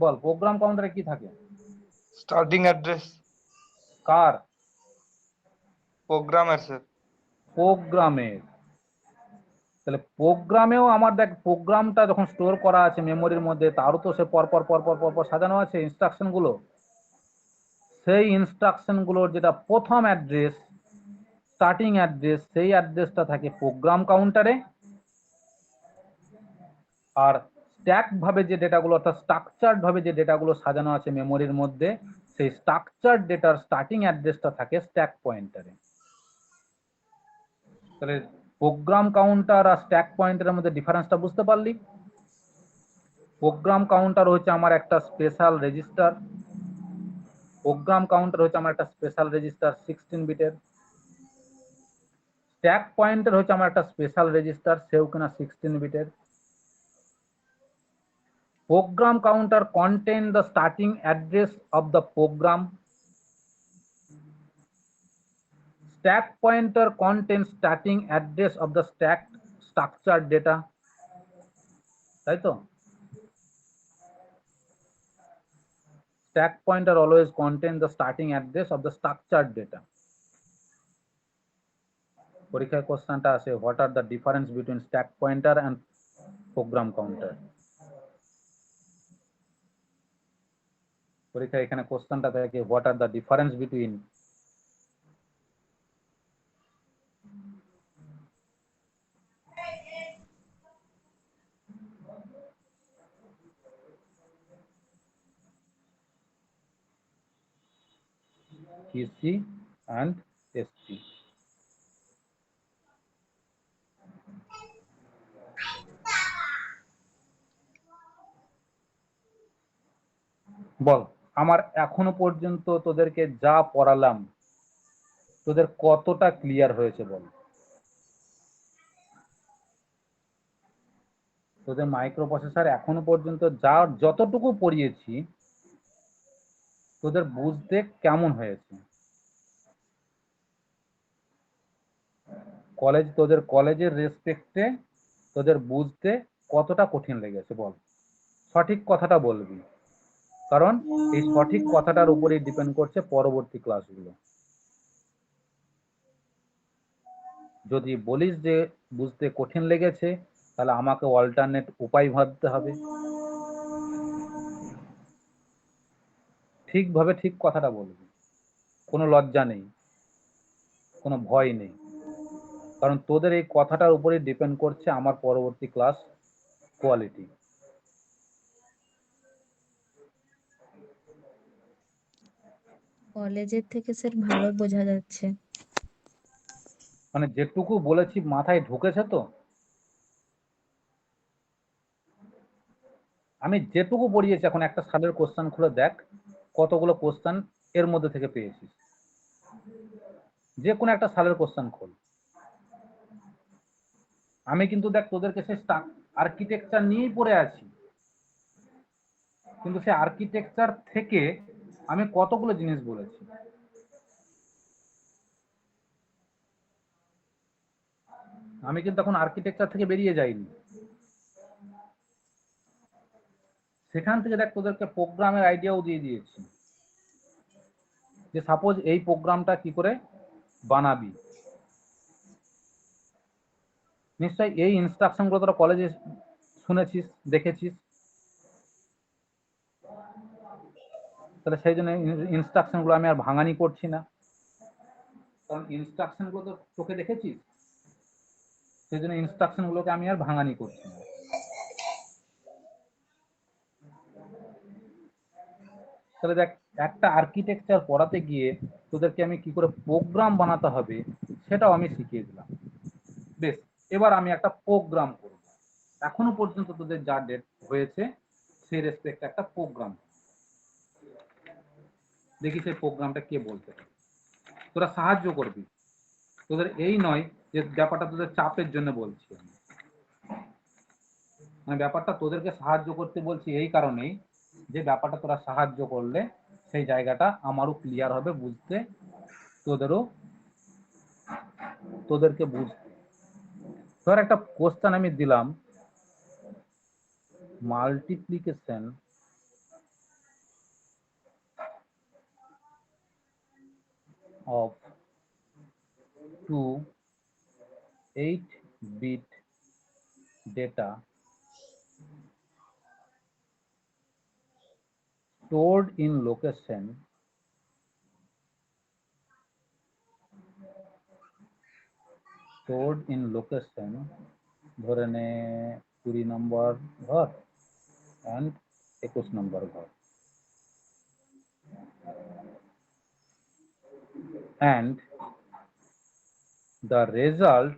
Speaker 1: বল, প্রোগ্রাম কাউন্টারে কি থাকে?
Speaker 5: Starting address.
Speaker 1: কার?
Speaker 5: Programmer sir.
Speaker 1: প্রোগ্রামের। তাহলে প্রোগ্রামেও আমার দেখ, প্রোগ্রামটা যখন স্টোর করা আছে মেমোরির মধ্যে, তারও তো সে পরপর পরপর পরপর সাজানো আছে ইনস্ট্রাকশন গুলো। সেই ইনস্ট্রাকশন গুলোর যেটা প্রথম অ্যাড্রেস, স্টার্টিং অ্যাড্রেস, সেই অ্যাড্রেসটা থাকে প্রোগ্রাম কাউন্টারে। আর স্ট্যাক ভাবে যে ডেটাগুলো অর্থাৎ স্ট্রাকচার্ড ভাবে যে ডেটাগুলো সাজানো আছে মেমোরির মধ্যে, সেই স্ট্রাকচার্ড ডেটার স্টার্টিং অ্যাড্রেসটা থাকে স্ট্যাক পয়েন্টারে। তাহলে প্রোগ্রাম কাউন্টার আর স্ট্যাক পয়েন্টারের মধ্যে ডিফারেন্সটা বুঝতে পারলি? প্রোগ্রাম কাউন্টার হচ্ছে আমার একটা স্পেশাল রেজিস্টার, প্রোগ্রাম কাউন্টার হচ্ছে আমার একটা স্পেশাল রেজিস্টার 16 বিটের। স্ট্যাক পয়েন্টার হচ্ছে আমার একটা স্পেশাল রেজিস্টার, সেও কিনা 16 বিটের। program counter contain the starting address of the program. Stack pointer contains starting address of the stack structured data. তাই তো? Stack pointer always contain the starting address of the structured data. পরীক্ষায় কোশ্চেনটা আসে, what are the difference between stack pointer and program counter? পরীক্ষায় এখানে কোশ্চেনটা থাকে, what are the difference between PC and ST? বল, আমার এখনো পর্যন্ত তোদেরকে যা পড়ালাম তোদের কতটা ক্লিয়ার হয়েছে বল? তোদের মাইক্রো প্রসেসর এখনো পর্যন্ত যা যতটুকু পড়িয়েছি তোদের বুঝতে কেমন হয়েছে? তোদের কলেজের রেসপেক্টে তোদের বুঝতে কতটা কঠিন লেগেছে বল? সঠিক কথাটা বলবি, কারণ এই সঠিক কথাটার উপরেই ডিপেন্ড করছে পরবর্তী ক্লাসগুলো। যদি বলিস যে বুঝতে কঠিন লেগেছে, তাহলে আমাকে অল্টারনেট উপায় ভাবতে হবে। ঠিকভাবে ঠিক কথাটা বলবি, কোনো লজ্জা নেই, কোনো ভয় নেই, কারণ তোদের এই কথাটার উপরে ডিপেন্ড করছে আমার পরবর্তী ক্লাস কোয়ালিটি।
Speaker 2: কলেজের থেকে স্যার ভালো বোঝা যাচ্ছে।
Speaker 1: মানে যেটুকু বলেছি মাথায় ঢুকেছে তো? আমি যেটুকু পড়িয়েছি, এখন একটা সালের কোশ্চেন খুলে দেখ কতগুলো কোশ্চেন এর মধ্যে থেকে পেয়েছিস। যে কোনো একটা সালের কোশ্চেন খোল। আমি কিন্তু দেখ তোদেরকে সে আর্কিটেকচার নিয়েই পড়ে আছি, কিন্তু সে আর্কিটেকচার থেকে আমি কতগুলো জিনিস বলেছি। আমি কিন্তু এখন আর্কিটেকচার থেকে বেরিয়ে যাইনি। সেখান থেকে দেখ তোদেরকে প্রোগ্রামের আইডিয়াও দিয়ে দিয়েছি, যে সাপোজ এই প্রোগ্রামটা কি করে বানাবি। নিশ্চয়ই এই ইনস্ট্রাকশন গুলো তোরা কলেজে শুনেছিস, দেখেছিস, তাহলে সেই জন্য ইনস্ট্রাকশন গুলো আমি আর ভাঙানি করছি না, কারণ ইনস্ট্রাকশন গুলো তো চোখে দেখেছিস, সেই জন্য ইনস্ট্রাকশন গুলোকে আমি আর ভাঙানি করছি না। তাহলে দেখ, একটা আর্কিটেকচার পড়াতে গিয়ে তোদেরকে আমি কি করে প্রোগ্রাম বানাতে হবে সেটাও আমি শিখিয়ে দিলাম। বেশ, এবার আমি একটা প্রোগ্রাম করব। এখনো পর্যন্ত তোদের যা ডেট হয়েছে সেই রেসপেক্টে একটা প্রোগ্রাম দেখি, সেই প্রোগ্রামটা কে বলতে পারে। তোরা সাহায্য করবি, তোদের এই নয় যে ব্যাপারটা তোদের চাপের জন্য বলছি আমি। মানে ব্যাপারটা তোদেরকে সাহায্য করতে বলছি এই কারণেই যে ব্যাপারটা তোরা সাহায্য করলে সেই জায়গাটা আমারও ক্লিয়ার হবে বুঝতে, তোদেরকে বুঝতে। ধর একটা কোশ্চেন আমি দিলাম, multiplication of 2 8-bit data stored in location ধরে নে 20 নম্বর ঘর and 21 নম্বর ঘর, and the result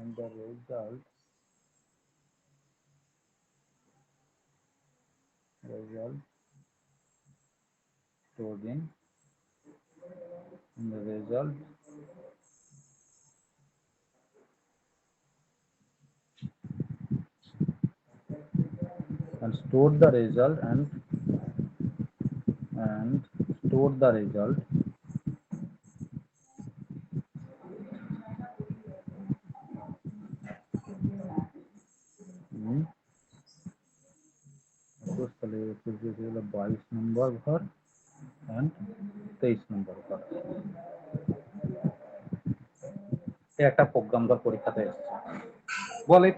Speaker 1: and the result stored in the result and stored the result and stored the result in 22 নম্বর ঘর and 23 নম্বর ঘর। এই একটা প্রোগ্রাম ধর পরীক্ষাতে এসেছে, বল এই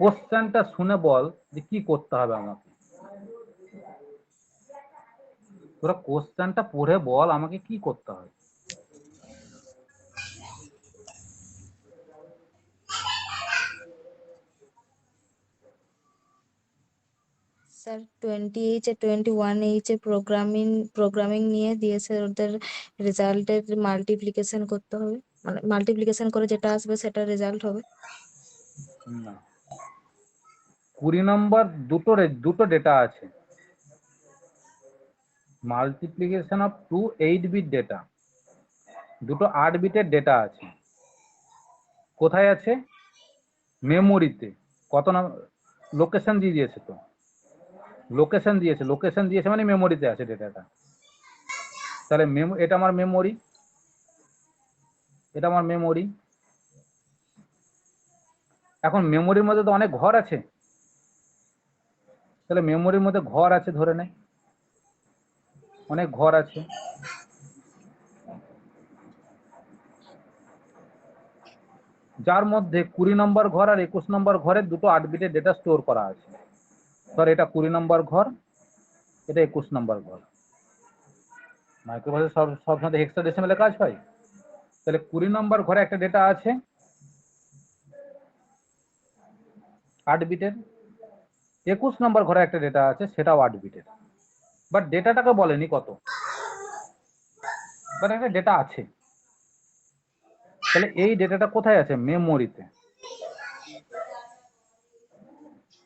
Speaker 1: কোশ্চেনটা শুনে বল যে কি করতে হবে আমাকে। তোরা কোশ্চেনটা পড়ে বল আমাকে কি করতে হবে।
Speaker 2: স্যার 20H এ 21H এ প্রোগ্রামিং নিয়ে দিয়েছে, ওদের রেজাল্টের মাল্টিপ্লিকেশন করতে হবে, মানে মাল্টিপ্লিকেশন করে যেটা আসবে সেটা রেজাল্ট হবে।
Speaker 1: না, 20 নম্বর দুটো ডেটা আছে, মাল্টিপ্লিকেশন অফ 2 8-বিট ডেটা, দুটো 8 বিটের ডেটা আছে। কোথায় আছে? মেমোরিতে। কত না লোকেশন দিয়ে দিয়েছে, তো লোকেশন দিয়েছে মানে মেমোরিতে আছে ডেটাটা। তাহলে এটা আমার মেমোরি, এটা আমার মেমোরি। এখন মেমোরির মধ্যে তো অনেক ঘর আছে, তাহলে মেমোরির মধ্যে ঘর আছে ধরে নে, অনেক ঘর আছে। যার মধ্যে 20 নম্বর ঘর আর 21 নম্বর ঘরের দুটো 8 বিটের ডেটা স্টোর করা আছে। ধর এটা 20 নম্বর ঘর, এটা 21 নম্বর ঘর। মাইক্রোপ্রসেসর সবসময় হেক্সাডেসিমালে কাজ হয়। তাহলে 20 নম্বর ঘরে একটা ডেটা আছে 8 বিটের, 21 নম্বর ঘরে একটা ডেটা আছে সেটাও 8 বিটের, বাট ডেটাটাকে বলেনি কত, বাট একটা ডেটা আছে। তাহলে এই ডেটাটা কোথায় আছে? মেমোরিতে,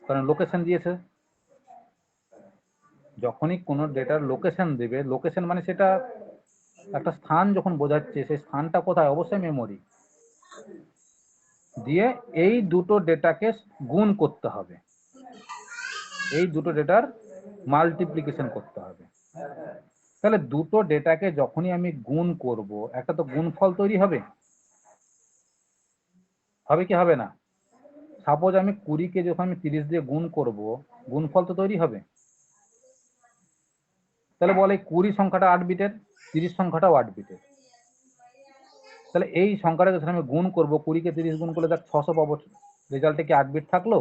Speaker 1: কারণ লোকেশন দিয়েছে। যখনই কোনো ডেটার লোকেশন দেবে, লোকেশন মানে সেটা একটা স্থান যখন বোঝাচ্ছে, সেই স্থানটা কোথায়? অবশ্যই মেমোরি। দিয়ে এই দুটো ডেটাকে গুণ করতে হবে, এই দুটো ডেটার মাল্টিপ্লিকেশন করতে হবে। তাহলে দুটো ডেটাকে যখনই আমি গুণ করব, একটা তো গুণফল তৈরি হবে, হবে কি হবে না? সাপোজ আমি 20-কে যখন আমি 30 দিয়ে গুণ করব, গুণফল তো তৈরি হবে। তাহলে বলে 20 সংখ্যাটা 8 বিটের, 30 সংখ্যাটাও 8 বিটের। তাহলে এই সংখ্যাটা যখন আমি গুণ করব, 20-কে 30 গুণ করলে দেখ 600 পাবো। রেজাল্টে কি 8 বিট থাকলো?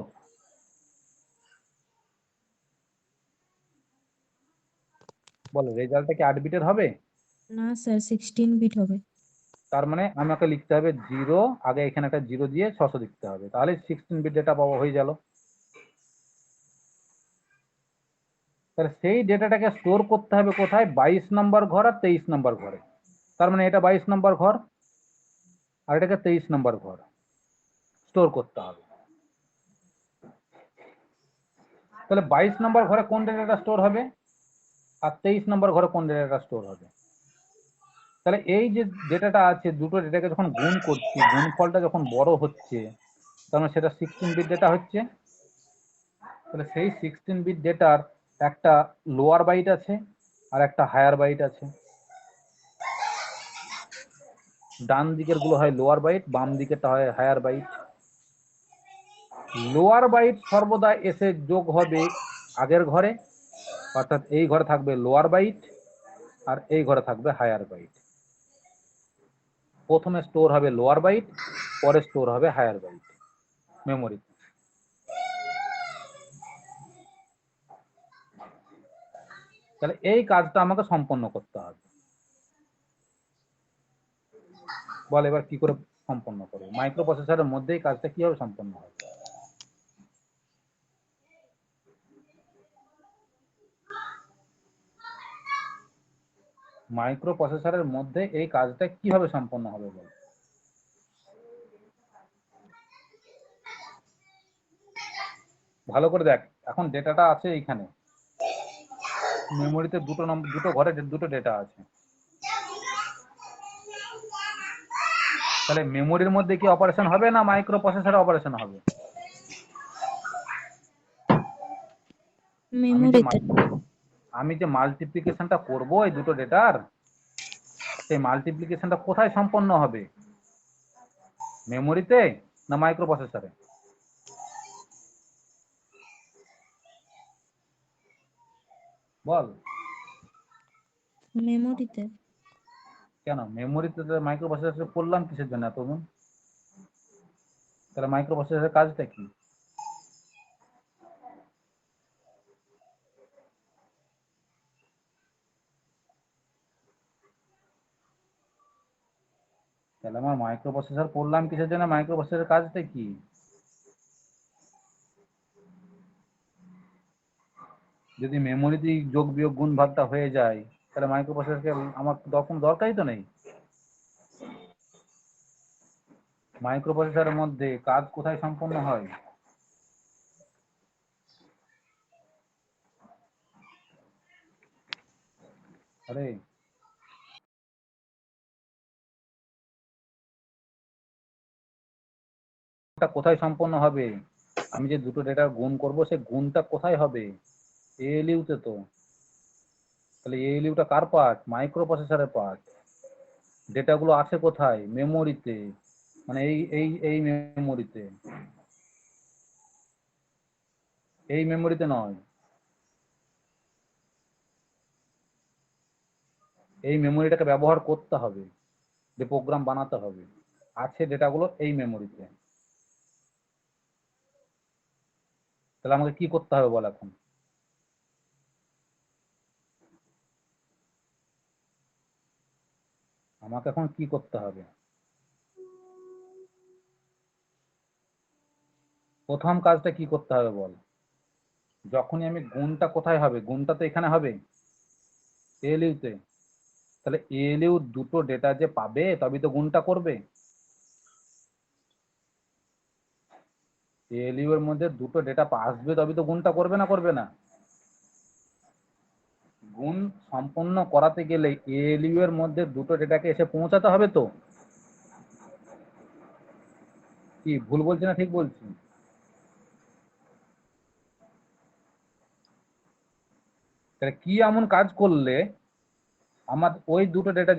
Speaker 1: বলো রেজাল্টটা কি 8 বিটের হবে?
Speaker 2: না স্যার, 16 বিট হবে।
Speaker 1: তার মানে আমাকে লিখতে হবে 0, আগে এখানে একটা 0 দিয়ে 600 লিখতে হবে, তাহলে 16 বিট ডেটা পাবো, হয়ে গেল। তাহলে সেই ডেটাটাকে স্টোর করতে হবে কোথায়? 22 নম্বর ঘর আর 23 নম্বর ঘরে। তার মানে এটা 22 নম্বর ঘর আর এটাকে 23 নম্বর ঘর স্টোর করতে হবে। তাহলে 22 নম্বর ঘরে কোন ডেটাটা স্টোর হবে আর 23 নম্বর ঘরে কোন ডেটাটা স্টোর হবে? তাহলে এই যে ডেটাটা আছে, দুটো ডেটাকে যখন গুণ করছি, গুণফলটা যখন বড় হচ্ছে, তার মানে সেটা 16 বিট ডেটা হচ্ছে। তাহলে সেই 16 বিট ডেটার একটা লোয়ার বাইট আছে আর একটা হায়ার বাইট আছে। ডান দিকের গুলো হয় লোয়ার বাইট, বাম দিকেরটা হয় হায়ার বাইট। লোয়ার বাইট সর্বদা এসে যোগ হবে আগের ঘরে, অর্থাৎ এই ঘরে থাকবে লোয়ার বাইট আর এই ঘরে থাকবে হায়ার বাইট। প্রথমে স্টোর হবে লোয়ার বাইট, পরে স্টোর হবে হায়ার বাইট মেমোরি। তাহলে এই কাজটা আমাকে সম্পন্ন করতে হবে। বল এবার কি করে সম্পন্ন করবে? মাইক্রো প্রসেসরের মধ্যেই কাজটা কিভাবে সম্পন্ন হবে? মাইক্রো প্রসেসরের মধ্যে এই কাজটা কিভাবে সম্পন্ন হবে বল? ভালো করে দেখ, এখন ডেটাটা আছে এইখানে, মেমোরিতে দুটো ঘরে দুটো ডেটা আছে। তাহলে মেমোরির মধ্যে কি অপারেশন হবে না মাইক্রো প্রসেসরে অপারেশন হবে?
Speaker 2: মেমোরিতে।
Speaker 1: আমি যে মাল্টিপ্লিকেশনটা করব এই দুটো ডেটার, সেই মাল্টিপ্লিকেশনটা কোথায় সম্পন্ন হবে? মেমোরিতে না মাইক্রো প্রসেসরে? বল।
Speaker 2: মেমোরিতে।
Speaker 1: কেন মেমোরিতে? মাইক্রো প্রসেসরে করলাম কিসের জন্য এতক্ষণ? তাহলে মাইক্রো প্রসেসরের কাজটা কি? তাহলে আমার মাইক্রো প্রসেসর করলাম কিসের জন্য? মাইক্রো প্রসেসরের কাজটা কি? যদি মেমোরিতে যোগ বিয়োগ গুণ ভাগটা হয়ে যায়, তাহলে মাইক্রো প্রসেসরকে আমার তখন দরকারই তো নেই। মাইক্রো প্রসেসরের মধ্যে কাজ কোথায় সম্পন্ন হয়? আরে এটা কোথায় সম্পন্ন হবে? আমি যে দুটো ডেটা গুণ করব সেই গুণটা কোথায় হবে? এএলইউ তে তো। তাহলে এএলইউটা কার পার্ট? মাইক্রো প্রসেসরের পার্ট। ডেটাগুলো আছে কোথায়? মেমোরিতে, মানে এই মেমোরিতে, এই মেমোরিতে নয়, এই মেমোরিটাকে ব্যবহার করতে হবে, যে প্রোগ্রাম বানাতে হবে, আছে ডেটাগুলো এই মেমোরিতে। তাহলে আমাকে কি করতে হবে বল এখন? আমাকে এখন কি করতে হবে? প্রথম কাজটা কি করতে হবে বল? যখনই আমি গুণটা কোথায় হবে? গুণটা তো এখানে হবে, এএলইউ তে। তাহলে এএলইউ দুটো ডেটা যে পাবে তবেই তো গুণটা করবে। এএলইউ এর মধ্যে দুটো ডেটা আসবে তবেই তো গুণটা করবে, না করবে না? গুণ সম্পন্ন করাতে গেলে এএলইউ এর মধ্যে দুটো ডেটাকে এসে পৌঁছাতে হবে তো। কি ভুল বলছি না ঠিক বলছি? তাহলে কি এমন কাজ করলে আমার ওই দুটো ডেটা,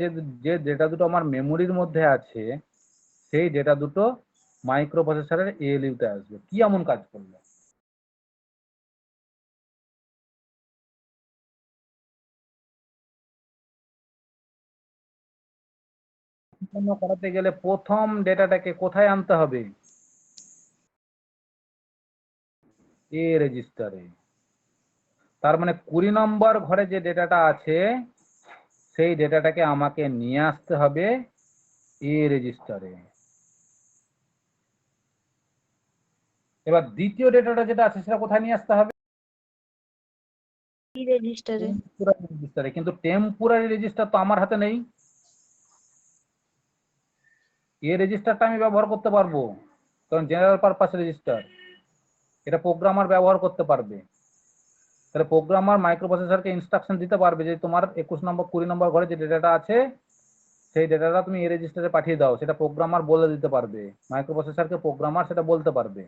Speaker 1: যে ডেটা দুটো আমার মেমোরির মধ্যে আছে, সেই ডেটা দুটো মাইক্রো প্রসেসরের এএলইউ তে আসবে? কি এমন কাজ করলে? সম্পন্ন করাতে গেলে প্রথম ডেটাটাকে কোথায় আনতে হবে? এ রেজিস্টারে। তার মানে 20 নম্বর ঘরে যে ডেটাটা আছে সেই ডেটাটাকে আমাকে নিয়ে আসতে হবে এ রেজিস্টারে। এবার দ্বিতীয় ডেটাটা যেটা আছে সেটা কোথায় নিয়ে আসতে হবে?
Speaker 2: কি রেজিস্টারে?
Speaker 1: টেম্পোরারি রেজিস্টারে। কিন্তু টেম্পোরারি রেজিস্টার তো আমার হাতে নেই। এ রেজিস্টারটা আমি ব্যবহার করতে পারবো, কারণ জেনারেল পারপাস রেজিস্টার, এটা প্রোগ্রামার ব্যবহার করতে পারবে। তাহলে প্রোগ্রামার মাইক্রো প্রসেসরকে ইনস্ট্রাকশন দিতে পারবে যে তোমার 21 নম্বর 20 নম্বর ঘরে যে ডেটাটা আছে সেই ডেটাটা তুমি এ রেজিস্টারে পাঠিয়ে দাও। সেটা প্রোগ্রামার বলে দিতে পারবে, মাইক্রো প্রসেসরকে প্রোগ্রামার সেটা বলতে পারবে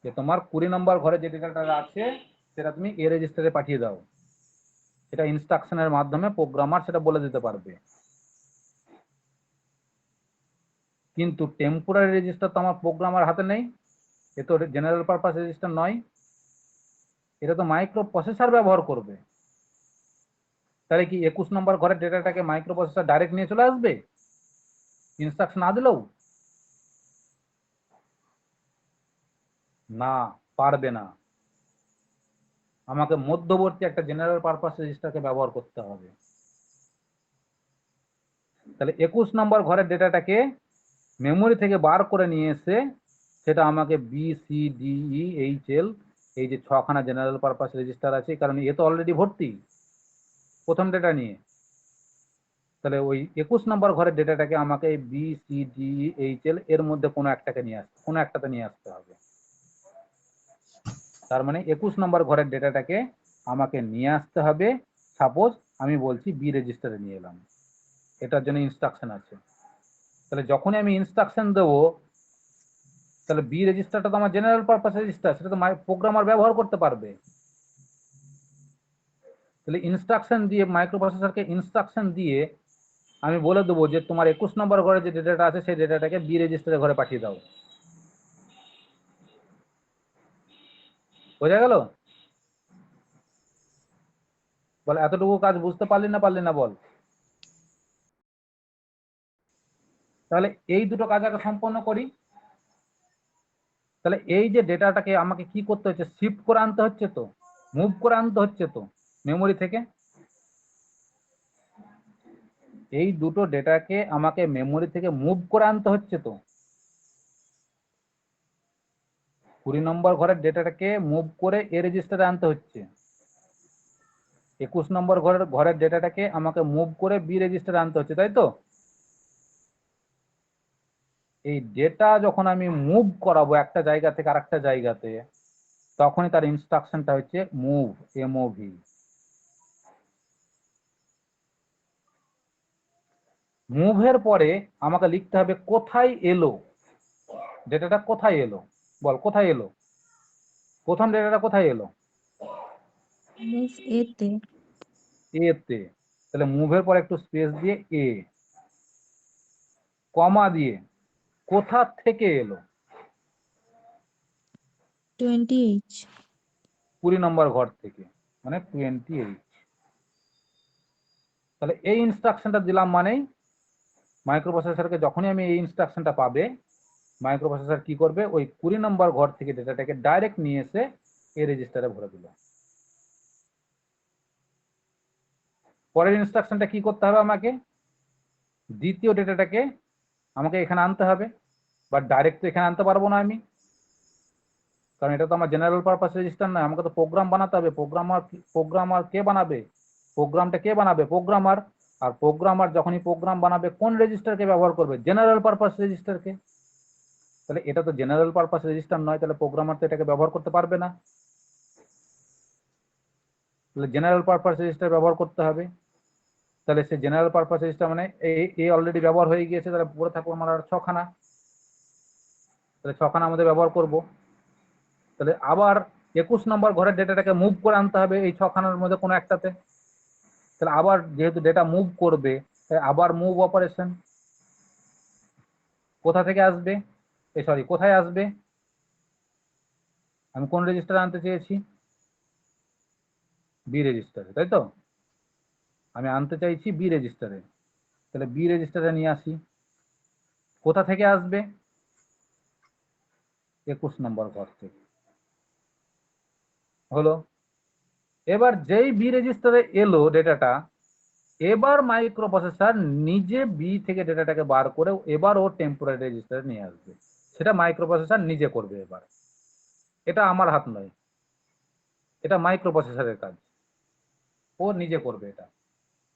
Speaker 1: যে তোমার 20 নম্বর ঘরে যে ডেটাটা আছে সেটা তুমি এ রেজিস্টারে পাঠিয়ে দাও। সেটা ইনস্ট্রাকশনের মাধ্যমে প্রোগ্রামার সেটা বলে দিতে পারবে। কিন্তু টেম্পোরারি রেজিস্টার তো আমার প্রোগ্রামার হাতে নেই, এ তো জেনারেল পারপাস রেজিস্টার নয়, এটা তো মাইক্রো প্রসেসর ব্যবহার করবে। তাহলে কি 21 নম্বর ঘরের ডেটাটাকে মাইক্রো প্রসেসর ডাইরেক্ট নিয়ে চলে আসবে ইনস্ট্রাকশন না দিলেও? না, পারবে না। আমাকে মধ্যবর্তী একটা জেনারেল পারপাস রেজিস্টারকে ব্যবহার করতে হবে। তাহলে 21 নম্বর ঘরের ডেটাটাকে মেমোরি থেকে বার করে নিয়ে এসে সেটা আমাকে B C D E H L, এই যে 6খানা জেনারেল পারপাস রেজিস্টার আছে, কারণ এ তো অলরেডি ভর্তি প্রথম ডেটা নিয়ে। তাহলে ওই 21 নম্বর ঘরের ডেটাটাকে আমাকে B C D E H L এর মধ্যে কোনো একটাতে নিয়ে আসতে হবে। তার মানে 21 নম্বর ঘরের ডেটাটাকে আমাকে নিয়ে আসতে হবে। সাপোজ আমি বলছি বি রেজিস্টারে নিয়ে এলাম, এটার জন্য ইনস্ট্রাকশন আছে। তাহলে যখনই আমি ইনস্ট্রাকশন দেবো, তাহলে বি রেজিস্টারটা তো আমার জেনারেল পারপাস রেজিস্টার, সেটা তো প্রোগ্রামার ব্যবহার করতে পারবে। তাহলে ইনস্ট্রাকশন দিয়ে, মাইক্রোপ্রসেসরকে ইনস্ট্রাকশন দিয়ে আমি বলে দেবো যে তোমার 21 নম্বর ঘরে যে ডেটাটা আছে সেই ডেটাটাকে বি রেজিস্টারের ঘরে পাঠিয়ে দাও। বোঝা গেল? বল এতটুকু কাজ বুঝতে পারলি না বল। তাহলে এই দুটো কাজ আগে সম্পন্ন করি। তাহলে এই যে ডেটাটাকে আমাকে কি করতে হচ্ছে, শিফট করে আনতে হচ্ছে, তো মুভ করে আনতে হচ্ছে তো মেমোরি থেকে। এই দুটো ডেটাকে আমাকে মেমোরি থেকে মুভ করে আনতে হচ্ছে তো। 20 নম্বর ঘরের ডেটাটাকে মুভ করে এ রেজিস্টারে আনতে হচ্ছে, 21 নম্বর ঘরের ডেটাটাকে আমাকে মুভ করে বি রেজিস্টারে আনতে হচ্ছে, তাই তো? এই ডেটা যখন আমি মুভ করাবো একটা জায়গা থেকে আরেকটা জায়গাতে, তখনই তার ইনস্ট্রাকশনটা হচ্ছে মুভ, এমওভি। মুভের পরে আমাকে লিখতে হবে কোথায় এলো ডেটাটা, কোথায় এলো বল, কোথায় এলো, প্রথম ডেটাটা কোথায় এলো?
Speaker 2: মুভ এতে।
Speaker 1: এতে। তাহলে মুভের পরে একটু স্পেস দিয়ে এ, কমা দিয়ে কোথা থেকে এলো?
Speaker 2: 20H।
Speaker 1: 20 নম্বর ঘর থেকে, মানে 28। তাহলে এই ইনস্ট্রাকশনটা দিলাম, মানেই মাইক্রোপ্রসেসরকে যখনই আমি এই ইনস্ট্রাকশনটা পাবে, মাইক্রোপ্রসেসর কি করবে, ওই 20 নম্বর ঘর থেকে ডেটাটাকে ডাইরেক্ট নিয়ে এসে এ রেজিস্টারে ভরে দিল। পরের ইনস্ট্রাকশনটা কি করতে হবে আমাকে, দ্বিতীয় ডেটাটাকে আমাকে এখানে আনতে হবে, বাট ডাইরেক্ট তো এখানে আনতে পারবো না আমি, কারণ এটা তো আমার জেনারেল পারপাস রেজিস্টার নয়। আমাকে তো প্রোগ্রাম বানাতে হবে। প্রোগ্রামার কে বানাবে? প্রোগ্রামটা কে বানাবে? প্রোগ্রামার। আর প্রোগ্রামার যখনই প্রোগ্রাম বানাবে কোন রেজিস্টারকে ব্যবহার করবে? জেনারেল পারপাস রেজিস্টারকে। তাহলে এটা তো জেনারেল পারপাস রেজিস্টার নয়, তাহলে প্রোগ্রামার তো এটাকে ব্যবহার করতে পারবে না। তাহলে জেনারেল পারপাস রেজিস্টার ব্যবহার করতে হবে। তাহলে সে জেনারেল পারপাস রেজিস্টার মানে এই অলরেডি ব্যবহার হয়ে গিয়েছে, তাহলে পড়ে থাকবো আমার আর 6খানা। তাহলে 6খানা আমাদের ব্যবহার করব। তাহলে আবার 21 নম্বর ঘরের ডেটাটাকে মুভ করে আনতে হবে এই 6খানার মধ্যে কোনো একটাতে। তাহলে আবার যেহেতু ডেটা মুভ করবে, তাই আবার মুভ অপারেশন। কোথা থেকে আসবে, কোথায় আসবে? আমি কোন রেজিস্টারে আনতে চেয়েছি? বি রেজিস্টারে, তাই তো? আমি আনতে চাইছি বি রেজিস্টারে। তাহলে বি রেজিস্টারে নিয়ে আসি। কোথা থেকে আসবে? 21 নম্বর ঘর থেকে। হলো। এবার যেই বি রেজিস্টারে এলো ডেটাটা, এবার মাইক্রোপ্রসেসর নিজে বি থেকে ডেটাটাকে বার করে এবার ও টেম্পোরারি রেজিস্টারে নিয়ে আসবে। সেটা মাইক্রোপ্রসেসর নিজে করবে এবার, এটা আমার হাত নয়, এটা মাইক্রোপ্রসেসরের কাজ। ও নিজে করবে এটা,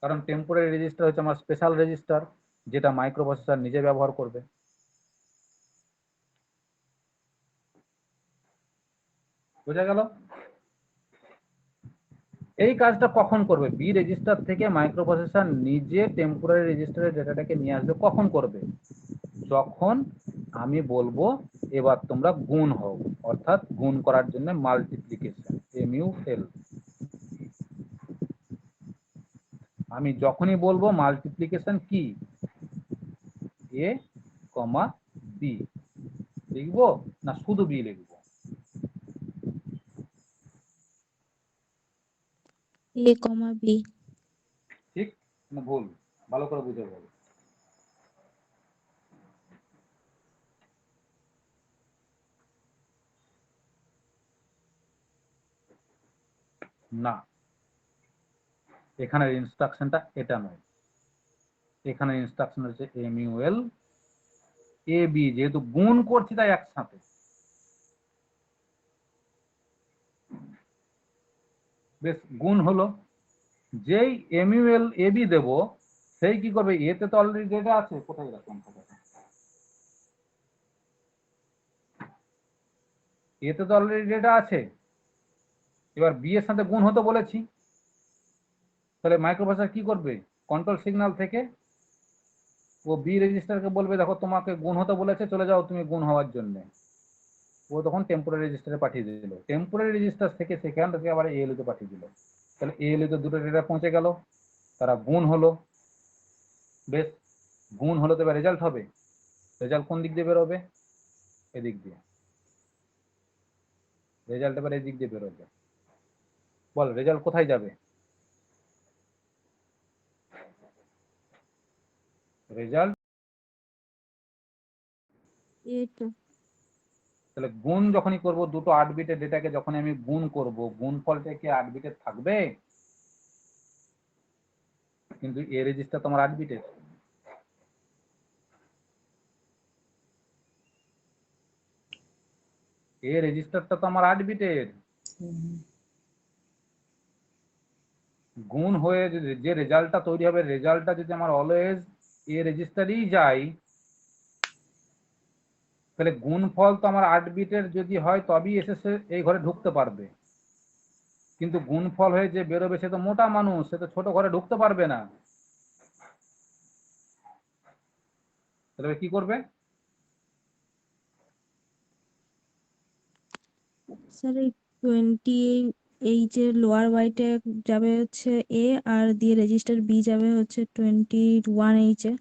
Speaker 1: কারণ টেম্পোরারি রেজিস্টার হচ্ছে আমার স্পেশাল রেজিস্টার, যেটা মাইক্রোপ্রসেসর নিজে ব্যবহার করবে। বোঝা গেল? এই কাজটা কখন করবে? বি রেজিস্টার থেকে মাইক্রোপ্রসেসর নিজে টেম্পোরারি রেজিস্টারের ডেটাটাকে নিয়ে আসবে। কখন করবে? যখন আমি বলবো এবার তোমরা গুণ হও, অর্থাৎ গুণ করার জন্য মাল্টিপ্লিকেশন, MUL। আমি যখনই বলবো মাল্টিপ্লিকেশন কি, A, B লিখবো না শুধু বি লিখবো?
Speaker 2: A, B।
Speaker 1: ঠিক না ভুল? ভালো করে বুঝে বলো। না, এখানের ইনস্ট্রাকশনটা এটা নয়। এখানে ইনস্ট্রাকশন হচ্ছে MUL AB, যেহেতু গুণ করছি তাই একসাথে। বেশ, গুণ হলো। যেই MUL AB দেব, সেই কি করবে, এতে তো অলরেডি ডেটা আছে। কোথায় রাখলাম কথাটা? এতে তো অলরেডি ডেটা আছে, এবার বি এর সাথে গুণ হতে বলেছি, তাহলে মাইক্রোপ্রসেসর কি করবে, কন্ট্রোল সিগন্যাল থেকে ও বি রেজিস্টারকে বলবে দেখো তোমাকে গুণ হতে বলেছে, চলে যাও তুমি গুণ হওয়ার জন্য। ও তখন টেম্পোরারি রেজিস্টারে পাঠিয়ে দিল, টেম্পোরারি রেজিস্টার থেকে সেখান থেকে আবার এএলইউ তে পাঠিয়ে দিল। তাহলে এএলইউ তে দুটো ডেটা পৌঁছে গেল, তারা গুণ হলো। বেশ, গুণ হলো তো এবার রেজাল্ট হবে। রেজাল্ট কোন দিক দিয়ে বেরোবে, এদিক দিয়ে। রেজাল্ট এবার এদিক দিয়ে বেরোবে। বল রেজাল্ট কোথায় যাবে, রেজাল্ট।
Speaker 2: এটা
Speaker 1: তাহলে গুণ যখনই করব, দুটো 8 বিটের ডেটাকে যখন আমি গুণ করব, গুণফলটা কি 8 বিটের থাকবে? কিন্তু এ রেজিস্টার তোমার 8 বিটের, এ রেজিস্টারটা তো আমার 8 বিটের। গুণ হয়ে যে রেজাল্টটা তৈরি হবে, রেজাল্টটা যদি আমার অলওয়েজ এ রেজিস্টারেই যায়, তাহলে গুণফল তো আমার 8 বিটের যদি হয় তবেই এসে এই ঘরে ঢুকতে পারবে। কিন্তু গুণফল হয়ে যে বেরোবে সে তো মোটা মানুষ, সে তো ছোট ঘরে ঢুকতে পারবে না। তাহলে কি করবে?
Speaker 2: স্যার এই 28 এর লোয়ার বাইটে যাবে হচ্ছে এ, আর দিয়ে রেজিস্টার বি যাবে হচ্ছে 21H এ।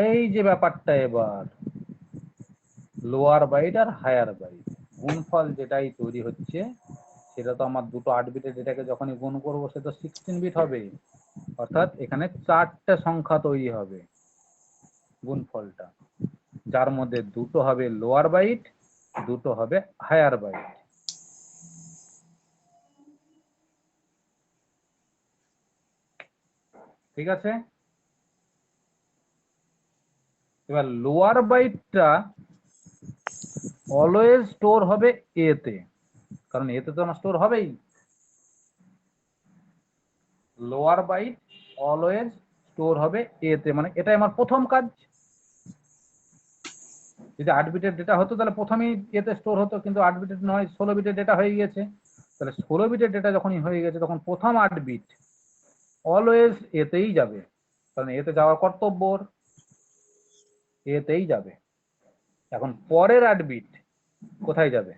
Speaker 1: এই যে ব্যাপারটা, এবার লোয়ার বাইট আর হায়ার বাইট গুণফল যেটাই তৈরি হচ্ছে, সেটা তো আমার দুটো 8 বিটের ডেটাকে যখনই গুণ করবো সে তো 16 বিট হবে। অর্থাৎ এখানে 4টে সংখ্যা তৈরি হবে গুণফলটা, যার মধ্যে দুটো হবে লোয়ার বাইট, দুটো হবে হায়ার বাইট। ঠিক আছে, এবার লোয়ার বাইটটা অলওয়েজ স্টোর হবে এ তে, কারণ এতে তো আমার স্টোর হবেই। লোয়ার বাইট অলওয়েজ স্টোর হবে এ তে, মানে এটাই আমার প্রথম কাজ। যদি 8 বিটের ডেটা হতো তাহলে প্রথমেই এতে স্টোর হতো, কিন্তু 8 বিটের নয়, 16 বিটের ডেটা হয়ে গিয়েছে। তাহলে 16 বিটের ডেটা যখনই হয়ে গেছে তখন প্রথম 8 বিট অলওয়েজ এতেই যাবে, কারণ এতে যাওয়ার কর্তব্য ওর, এতেই যাবে। এখন পরের 8 বিট কোথায় যাবে,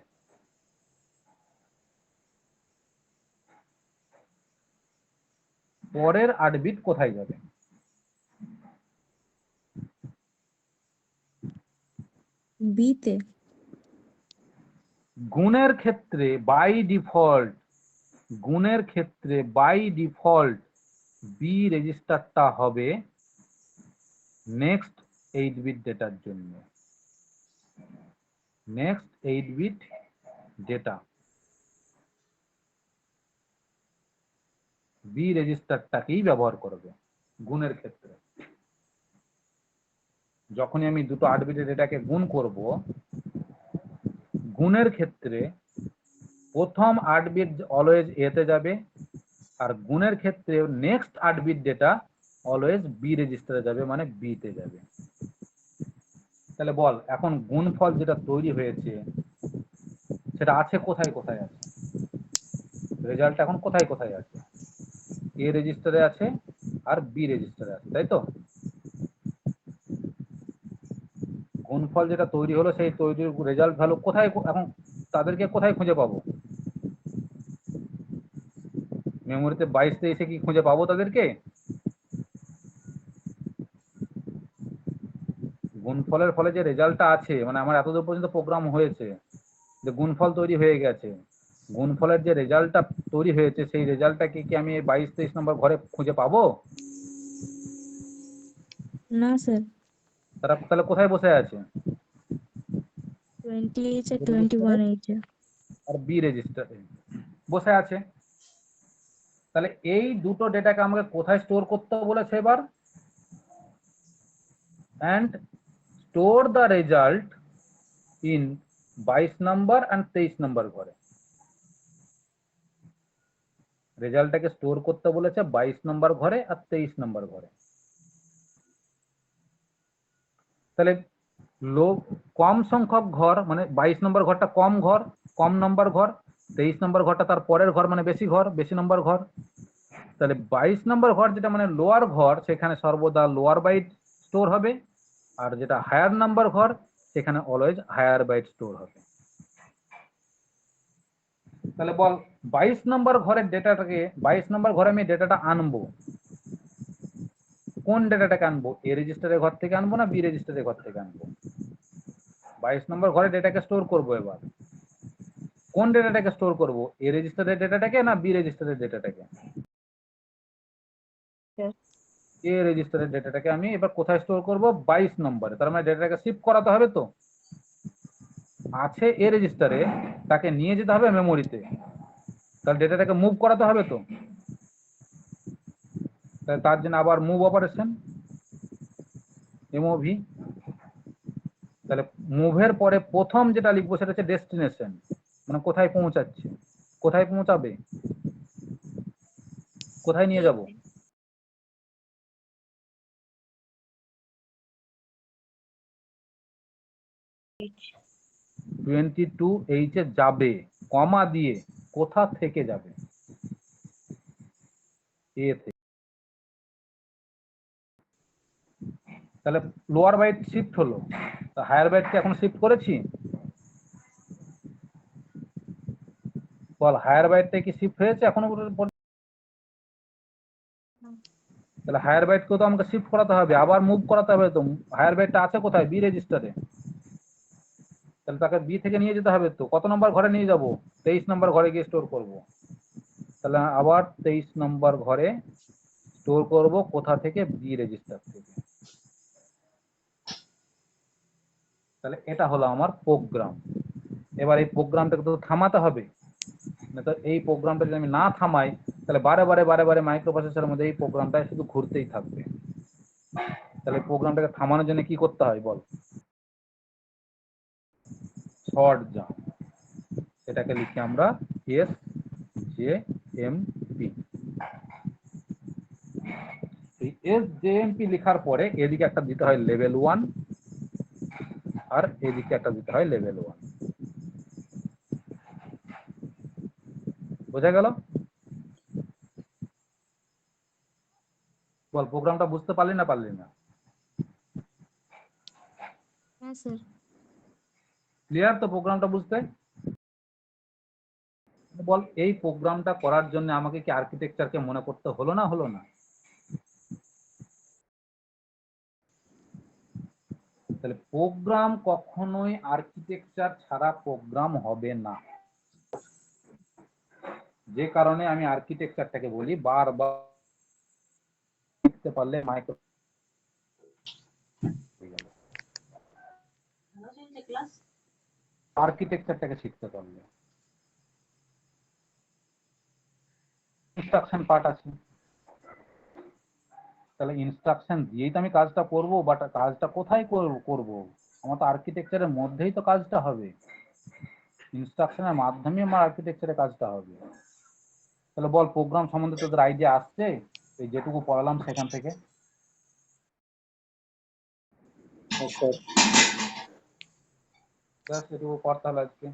Speaker 1: পরের 8 বিট কোথায় যাবে?
Speaker 2: বি তে।
Speaker 1: গুণের ক্ষেত্রে বাই ডিফল্ট, গুণের ক্ষেত্রে বাই ডিফল্ট বি রেজিস্টারটা হবে নেক্সট 8 বিট ডেটার জন্য, নেক্সট 8 বিট ডেটা বি রেজিস্টারটাকেই ব্যবহার করবে গুণের ক্ষেত্রে। যখনই আমি দুটো 8 বিটের ডেটাকে গুণ করব, গুণের ক্ষেত্রে প্রথম 8 বিট অলওয়েজ এতে যাবে, আর গুণের ক্ষেত্রে next 8 bit data always B রেজিস্টারে যাবে, মানে বি তে যাবে। তাহলে বল এখন গুণফল যেটা তৈরি হয়েছে সেটা আছে কোথায় কোথায় আছে, রেজাল্ট এখন কোথায় কোথায় আছে? এ রেজিস্টারে আছে আর বি রেজিস্টারে আছে, তাই তো? গুণফল যেটা তৈরি হলো সেই তৈরির রেজাল্ট ভ্যালু কোথায়, এখন তাদেরকে কোথায় খুঁজে পাবো? মেমোরিতে 22-23 কি খুঁজে পাবো তাদেরকে? গুণফলের ফলে যে রেজাল্টটা আছে, মানে আমার এতদূর পর্যন্ত প্রোগ্রাম হয়েছে যে গুণফল তৈরি হয়ে গেছে, গুণফলের যে রেজাল্টটা তৈরি হয়েছে সেই রেজাল্টটাকে কি আমি 22-23 নম্বর ঘরে খুঁজে পাবো?
Speaker 2: না স্যার,
Speaker 1: তারা তাহলে কোথায় বসে আছে?
Speaker 2: 28 আর
Speaker 1: রেজিস্টারে
Speaker 2: 21H এ।
Speaker 1: আর বি রেজিস্টারে বসে আছে। তাহলে এই দুটো ডেটাকে আমাকে কোথায় স্টোর করতে বলেছে এবার? and store the result in 22 number and 23 নম্বর ঘরে। রেজাল্টটাকে স্টোর করতে বলেছে 22 নম্বর ঘরে আর 23 নম্বর ঘরে। তাহলে কম সংখ্যক ঘর মানে 22 নম্বর ঘরটা কম ঘর, কম নম্বর ঘর, 23 নম্বর ঘরটা তার পরের ঘর মানে বেশি ঘর, বেশি নম্বর ঘর। তাহলে 22 নম্বর ঘর যেটা মানে লোয়ার ঘর, সেখানে সর্বদা লোয়ার বাইট স্টোর হবে, আর যেটা হায়ার নাম্বার ঘর সেখানে অলওয়েজ হায়ার বাইট স্টোর হবে। তাহলে বল 22 নম্বর ঘরের ডেটাটাকে, 22 নম্বর ঘরে আমি ডেটাটা আনবো, কোন ডেটাটাকে আনবো? এ রেজিস্টারের ঘর থেকে আনবো না বি রেজিস্টারের ঘর থেকে আনবো? 22 নম্বর ঘরে ডেটাকে স্টোর করবো, এবার কোন ডেটাটাকে স্টোর করবো? এ রেজিস্টারের ডেটাটাকে না বি রেজিস্টারের ডেটাটাকে?
Speaker 2: Sir,
Speaker 1: এ রেজিস্টারের ডেটাটাকে আমি এবার কোথায় স্টোর করব? 22 নম্বরে। তার মানে ডেটাটাকে শিফট করাতে হবে, তো আছে এ রেজিস্টারে, তাকে নিয়ে যেতে হবে মেমোরিতে, তাহলে ডেটাটাকে মুভ করাতে হবে, তো তাহলে তার জন্য আবার মুভ অপারেশন, এমওভি। তাহলে মুভের পরে প্রথম যেটা লিখবো সেটা হচ্ছে ডেস্টিনেশন, মানে কোথায় পৌঁছাচ্ছে, কোথায় পৌঁছাবে, কোথায় নিয়ে যাব। 22H এ যাবে, কমা দিয়ে কোথা থেকে যাবে? এ থেকে। তাহলে লোয়ার বাইট শিফট হলো, হায়ার বাইটকে এখন শিফট করেছি, বল হায়ার বাইটটা কি শিফট হয়েছে এখনো পর্যন্ত? তাহলে হায়ার বাইটকেও তো আমাকে শিফট করাতে হবে, আবার মুভ করাতে হবে, তো হায়ার বাইটটা আছে কোথায়? বি রেজিস্টারে, তাহলে তাকে বি থেকে নিয়ে যেতে হবে, তো কত নম্বর ঘরে নিয়ে যাব? 23 নম্বর ঘরে গিয়ে স্টোর করব। তাহলে আবার 23 নম্বর ঘরে স্টোর করব, কোথা থেকে? বি রেজিস্টার থেকে। তাহলে এটা হলো আমার প্রোগ্রাম। এবার এই প্রোগ্রামটাকে তো থামাতে হবে, না তো এই প্রোগ্রামটা যদি আমি না থামাই, তাহলে বারে বারে বারে বারে মাইক্রো প্রসেসরের মধ্যে এই প্রোগ্রামটা শুধু ঘুরতেই থাকবে। তাহলে প্রোগ্রামটাকে থামানোর জন্য কি করতে হয় বল? শর্ট জাম্প, এটাকে লিখি আমরা SJMP। এই SJMP লেখার পরে এদিকে একটা দিতে হয় লেভেল 1, আর এদিকে একটা দিতে হয় লেভেল 1। বোঝা গেল? বল প্রোগ্রামটা বুঝতে পারলি না পারলি না?
Speaker 2: হ্যাঁ স্যার।
Speaker 1: ক্লিয়ার তো প্রোগ্রামটা বুঝতে? বল এই প্রোগ্রামটা করার জন্য আমাকে কি আর্কিটেকচারকে মনে করতে হলো না হলো না? তাহলে প্রোগ্রাম কখনোই আর্কিটেকচার ছাড়া প্রোগ্রাম হবে না, যে কারণে আমি আর্কিটেকচারটাকে বলি বারবার শিখতে পারলে মাইক্রো আর্কিটেকচারটাকে শিখতে পারলে। ইনস্ট্রাকশন পার্ট আছে, তাহলে ইনস্ট্রাকশন দিয়েই তো আমি কাজটা করব, বাট কাজটা কোথায় করব? আমার তো আর্কিটেকচারের মধ্যেই তো কাজটা হবে, ইনস্ট্রাকশনের মাধ্যমে আমার আর্কিটেকচারের কাজটা হবে। তাহলে বল প্রোগ্রাম সম্বন্ধে তোদের আইডিয়া আসছে এই যেটুকু পড়ালাম সেখান থেকে? ব্যাস এটুকু কর তাহলে আজকে।